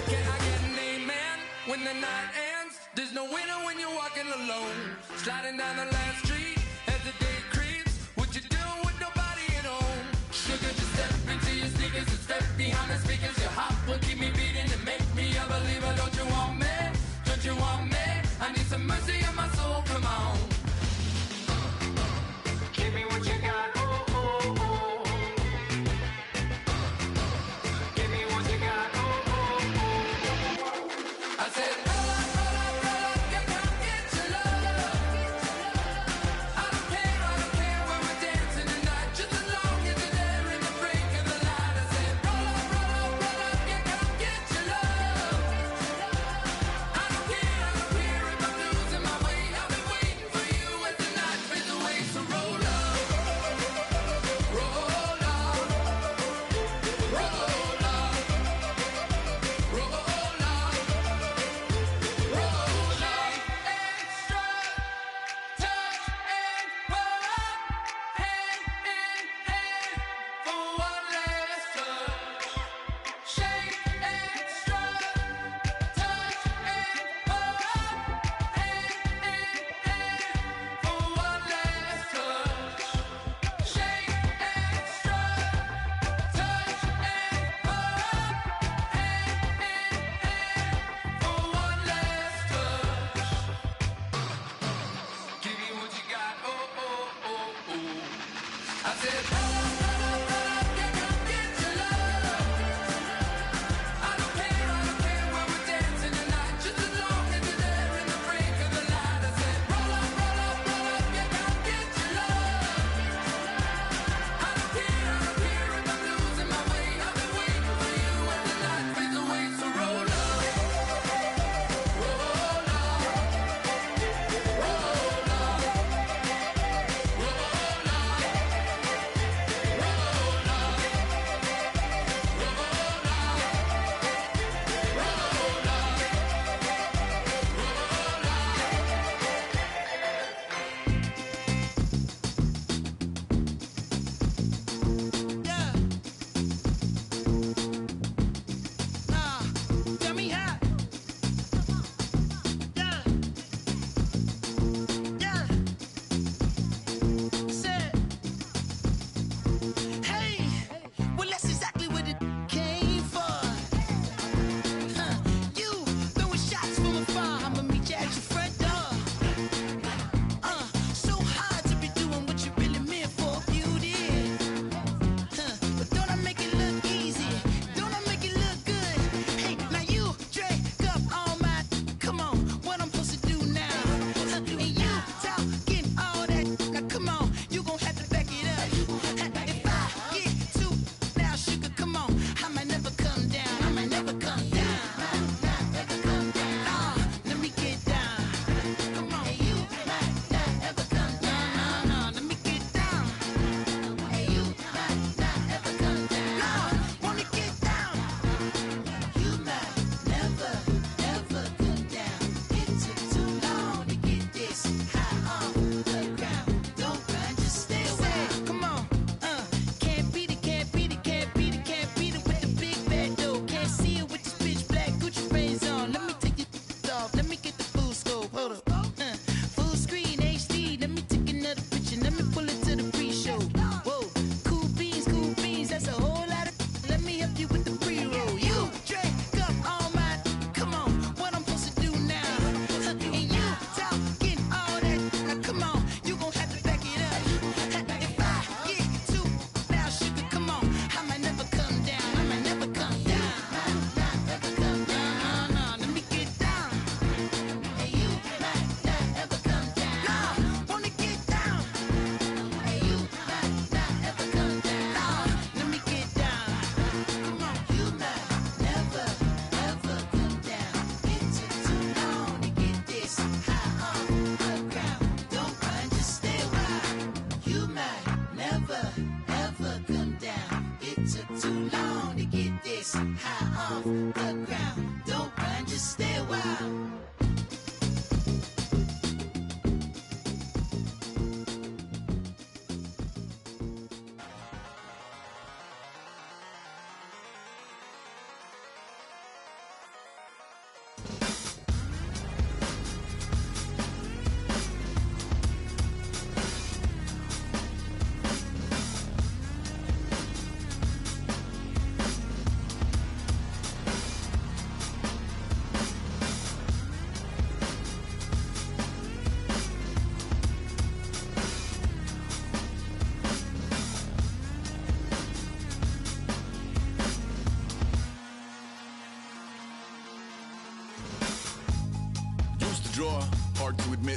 Can I get an amen when the night ends? There's no winner when you're walking alone. Sliding down the last street as the day creeps. What you doing with nobody at home? Sugar, just step into your sneakers and step behind the speakers. Your heart will keep me beating and make me a believer. Don't you want me? Don't you want me? I need some mercy on my soul. Come on. Give me what you got. Oh, oh, oh. Give me what you got. Oh, oh, oh. I said, roll up, yeah, come get your love. I don't care when we're dancing tonight. Just as long as you're there in the break of the light. I said, roll up, yeah, come get your love. I don't care if I'm losing my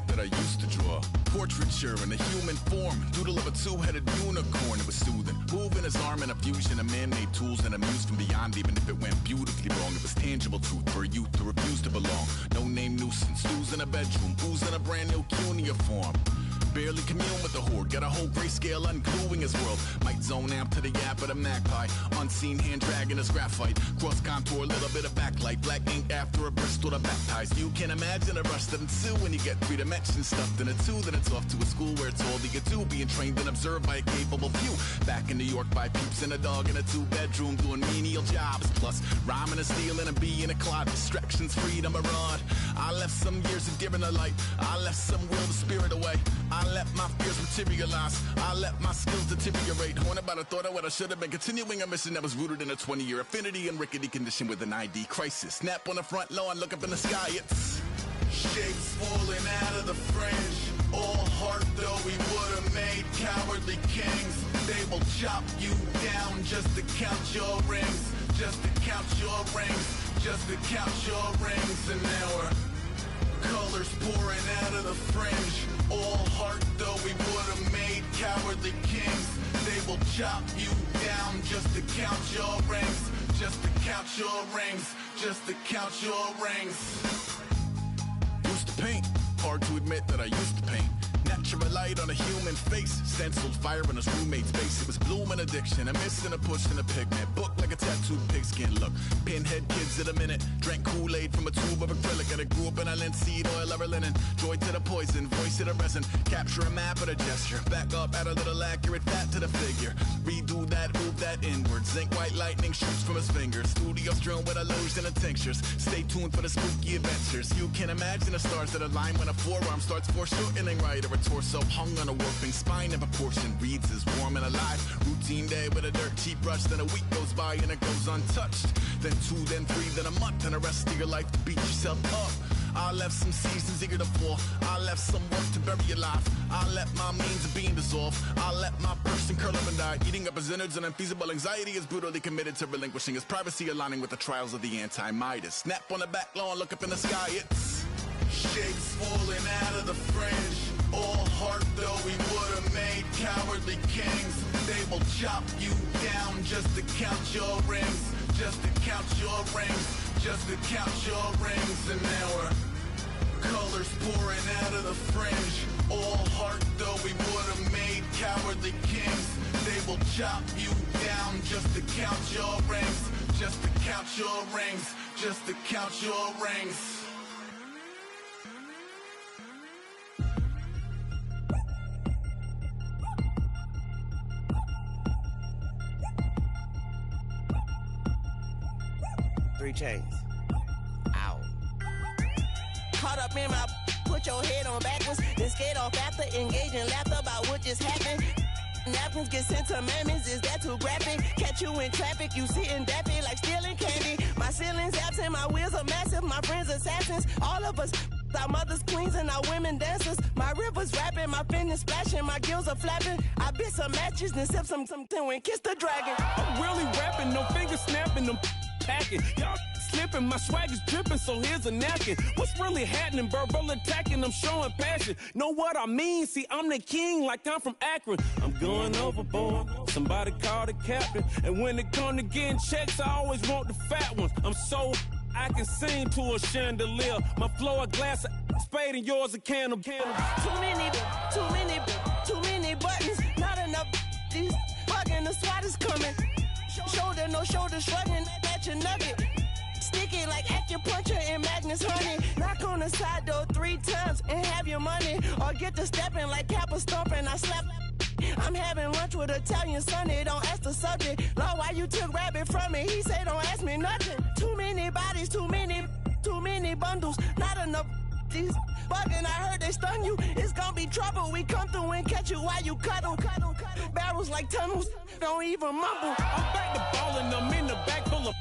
admit that I used to draw portraiture in a human form, doodle of a two-headed unicorn. It was soothing, moving his arm in a fusion of man-made tools and amused from beyond. Even if it went beautifully wrong, it was tangible truth for a youth to refuse to belong. No name nuisance, who's in a bedroom, who's in a brand new cuneiform. Barely commune with the horde, got a whole grayscale ungluing his world. Might zone amp to the yap of the magpie, unseen hand dragging his graphite. Cross contour, little bit of backlight, black ink after a Bristol to baptize. You can imagine a rush that ensue when you get 3 dimensions stuffed in a 2. Then it's off to a school where it's all that you do, being trained and observed by a capable few. Back in New York by peeps and a dog in a 2-bedroom doing menial jobs. Plus rhyming and stealing and being a clod, distractions, freedom, a rod. I left some years of giving a light, I left some will to spirit away. I let my fears materialize, I let my skills deteriorate. Haunted by the thought of what I should have been, continuing a mission that was rooted in a 20-year affinity and rickety condition with an ID crisis. Snap on the front lawn, look up in the sky, it's shapes falling out of the fringe. All heart though we would have made cowardly kings. They will chop you down just to count your rings, just to count your rings, just to count your rings. And now we're colors pouring out of the fringe. All heart though we would have made cowardly kings. They will chop you down just to count your rings, just to count your rings, just to count your rings. Used to paint, hard to admit that I used to paint. Natural light on a human face, stenciled fire in his roommate's face. It was bloom and addiction, a miss and a push and a pigment. Book like a tattooed pigskin look. Pinhead kids at a minute, drank Kool-Aid from a tube of acrylic. And I grew up in a linseed oil or a linen. Joy to the poison, voice to the resin. Capture a map of the gesture. Back up, add a little accurate fat to the figure. Redo that, move that inward. Zinc white lightning shoots from his fingers. Studio strewn with illusion and tinctures. Stay tuned for the spooky adventures. You can imagine the stars that align when a forearm starts foreshortening right, or a torso hung on a warping spine in proportion. Reads as warm and alive. Routine day with a dirt cheap brush. Then a week goes by and it goes untouched. Then 2, then 3, then a month, and the rest of your life to beat yourself up. I left some seasons eager to fall. I left some work to bury alive. I let my means of being dissolve. I let my person curl up and die. Eating up his innards and unfeasible anxiety is brutally committed to relinquishing his privacy, aligning with the trials of the anti-Midas. Snap on the back lawn, look up in the sky, it's shapes falling out of the fringe. All heart though we would have made cowardly kings. They will chop you down just to count your rings, just to count your rings, just to count your rings. And now we're colors pouring out of the fringe. All heart though we would have made cowardly kings. They will chop you down just to count your rings, just to count your rings, just to count your rings. 3 chains. Ow. Caught up in my, put your head on backwards, then skate off after engaging laughter about what just happened. Napkins get sent to mammies, is that too graphic? Catch you in traffic, you sitting daffy like stealing candy. My ceiling's absent, my wheels are massive, my friends assassins. All of us, our mothers queens and our women dancers. My rivers rapping, my fingers splashing, my gills are flapping. I bit some matches, then sip something and kiss the dragon. I'm really rapping, no fingers snapping, them packing. Y'all slipping, my swag is dripping, so here's a napkin. What's really happening? Verbal attacking, I'm showing passion. Know what I mean? See, I'm the king like I'm from Akron. I'm going overboard, somebody call the captain. And when it come to getting checks, I always want the fat ones. I'm so I can sing to a chandelier. My flow a glass of spade and yours a can of candle. Too many buttons, not enough. These fucking the SWAT is coming. Shoulder, no shoulder shrugging at your nugget. Sticky like acupuncture and Magnus honey. Knock on the side door 3 times and have your money. Or get to stepping like Kappa stomping. I slap. I'm having lunch with Italian Sonny. Don't ask the subject. Lord, why you took rabbit from me? He say don't ask me nothing. Too many bodies, too many bundles. Not enough. These bugging, I heard they stun you. It's gonna be trouble. We come through and catch you while you cuddle. Barrels like tunnels. Don't even mumble. I'm back to ballin', I'm in the back full of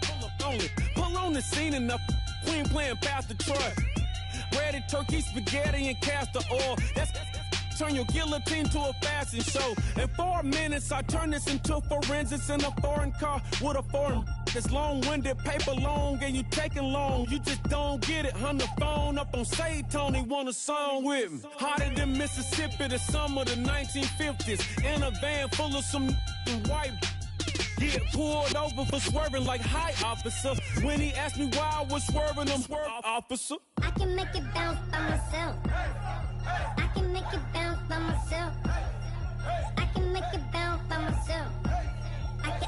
only. Pull on the scene and the queen playing Pastor Troy. Ready turkey, spaghetti, and castor oil. That's turn your guillotine to a fashion show. In 4 minutes, I turn this into forensics in a foreign car with a foreign It's long-winded, paper long, and you taking long. You just don't get it. Hung the phone up on Say Tony, want a song with me. Hotter than Mississippi, the summer of the 1950s. In a van full of some white. Get pulled over for swerving like hi, officer. When he asked me why I was swerving, I'm swerve, officer. I can make it bounce by myself. I can make it bounce by myself. I can make it bounce by myself.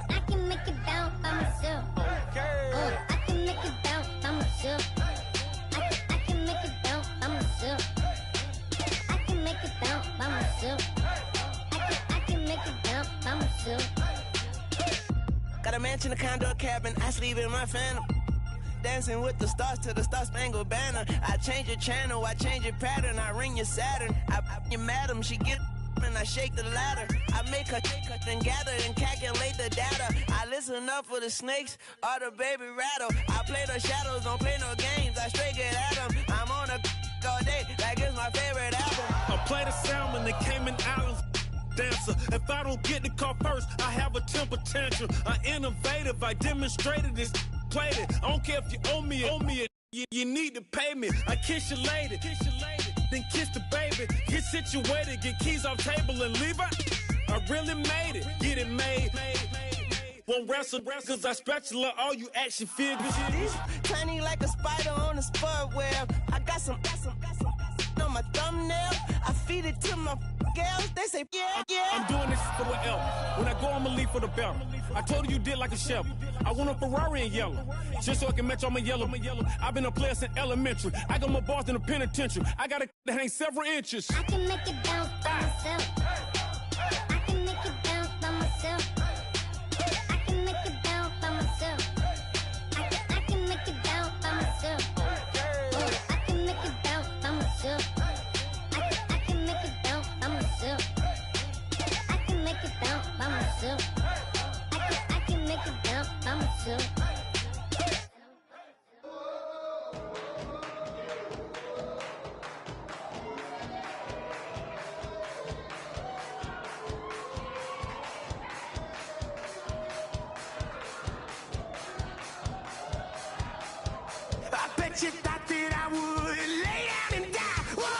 I can make it bounce by myself. I can make it bounce by myself. I can make it bounce by myself. I can make it bounce by myself. I can make it bounce by myself. Got a mansion, a condo, a cabin. I sleep in my phantom. Dancing with the stars to the Star-Spangled Banner. I change your channel, I change your pattern. I ring your Saturn. I your madam, she get and I shake the ladder. I make her then gather and calculate the data. I listen up for the snakes or the baby rattle. I play the shadows, don't play no games. I straight get at them. I'm on a all day, like it's my favorite album. I play the Salmon, the Cayman Islands. Dancer. If I don't get the car first, I have a temper tantrum. I innovative, I demonstrated this, played it. I don't care if you owe me it. You need to pay me. I kiss your lady, then kiss the baby. Get situated, get keys off table and leave out. I really made it, get it made. Won't wrestle, cause I spatula all you action figures. Tiny like a spider on a spud web. I got some on my thumbnail. I feed it to my girls. They say, yeah. I'm doing this for the L. When I go, I'ma leave for the belt. I told you did like a chef. I want a Ferrari in yellow, just so I can match all my yellow. I've been a player since elementary. I got my bars in the penitentiary. I got to hang several inches. I can make it bounce by myself. I can make it bounce by myself. I can make it bounce by myself. I can make it bounce by myself. I can make it bounce by myself. I can make it bounce by myself. I can make it bounce by myself. I can make it bounce by myself. I bet you thought that I would lay down and die. Well,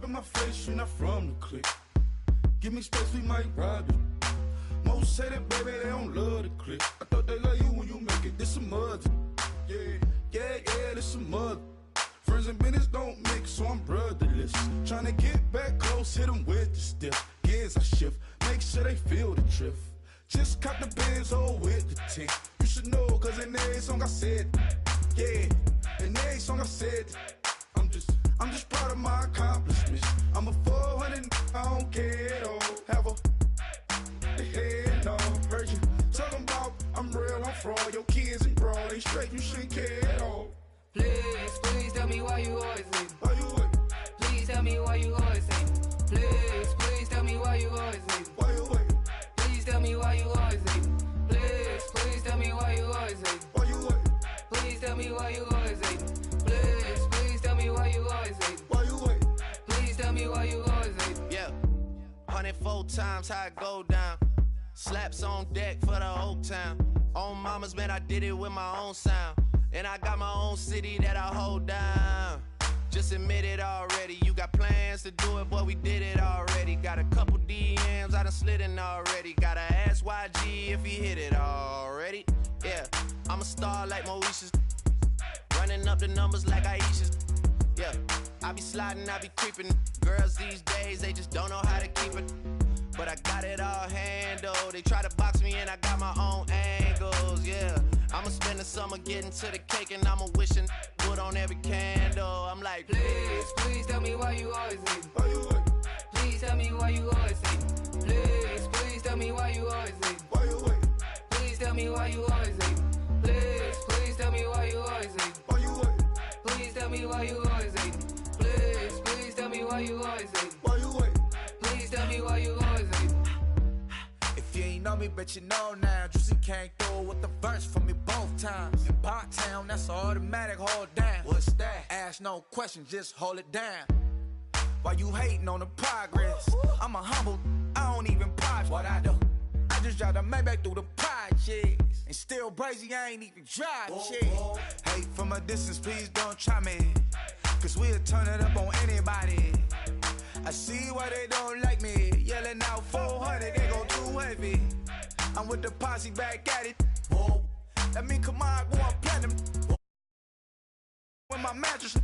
in my face, you're not from the clique. Give me space, we might rob it. Most say that, baby, they don't love the clique. I thought they love you when you make it. This some mother. Yeah, this some mother. Friends and business don't mix, so I'm brotherless. Tryna get back close, hit them with the stiff. Gears I shift, make sure they feel the drift. Just cop the Benz, with the tint. You should know, cause in every song I said, yeah, in every song I said, I'm just proud of my accomplishments. I'm a 400, I don't care at all. Have a head on. Heard you talking about I'm real, I'm fraud. Your kids and broad, they straight, you shouldn't care at all. Please tell me why you always hate. Why you wait? Please tell me why you always hate. Please tell me why you always hate. Why you wait? Please tell me why you always hate. Please tell me why you always hate. Why you wait? Please tell me why you always hate. Please tell me why you always hate. Why you wait? Please tell me why you always hate. Yeah, 104 times how it go down. Slaps on deck for the whole town. On mamas, man, I did it with my own sound. And I got my own city that I hold down. Just admit it already. You got plans to do it, boy, we did it already. Got a couple DMs, I done slid in already. Gotta ask YG if he hit it already. Yeah, I'm a star like Moesha's. Running up the numbers like Aisha's. Yeah, I be sliding, I be creeping. Girls these days, they just don't know how to keep it. But I got it all handled. They try to box me in, I got my own angles, yeah. I'ma spend the summer getting to the cake and I'ma wishing wood on every candle. I'm like, please tell me why you always hate. Why you wait? Please tell me why you always hate. Please tell me why you always hate. Why you wait? Please tell me why you always hate. Please tell me why you always hate. Why you wait? Please tell me why you always hate. Please tell me why you always hate. Why you wait? Please tell me why you always hate. If you ain't know me, bet you know now. Juicy came through with the verse for me both times. In Pot Town, that's automatic, hold down. What's that? Ask no question, just hold it down. Why you hating on the progress? I'm a humble, I don't even pop. What I do? I just drive the Maybach through the projects. And still brazy, I ain't even drive shit. Hate from a distance, please don't try me. Cause we'll turn it up on anybody. I see why they don't like me. Yelling out 400, they go too heavy. I'm with the posse back at it. Whoa. That mean come on, go on platinum. When my mattress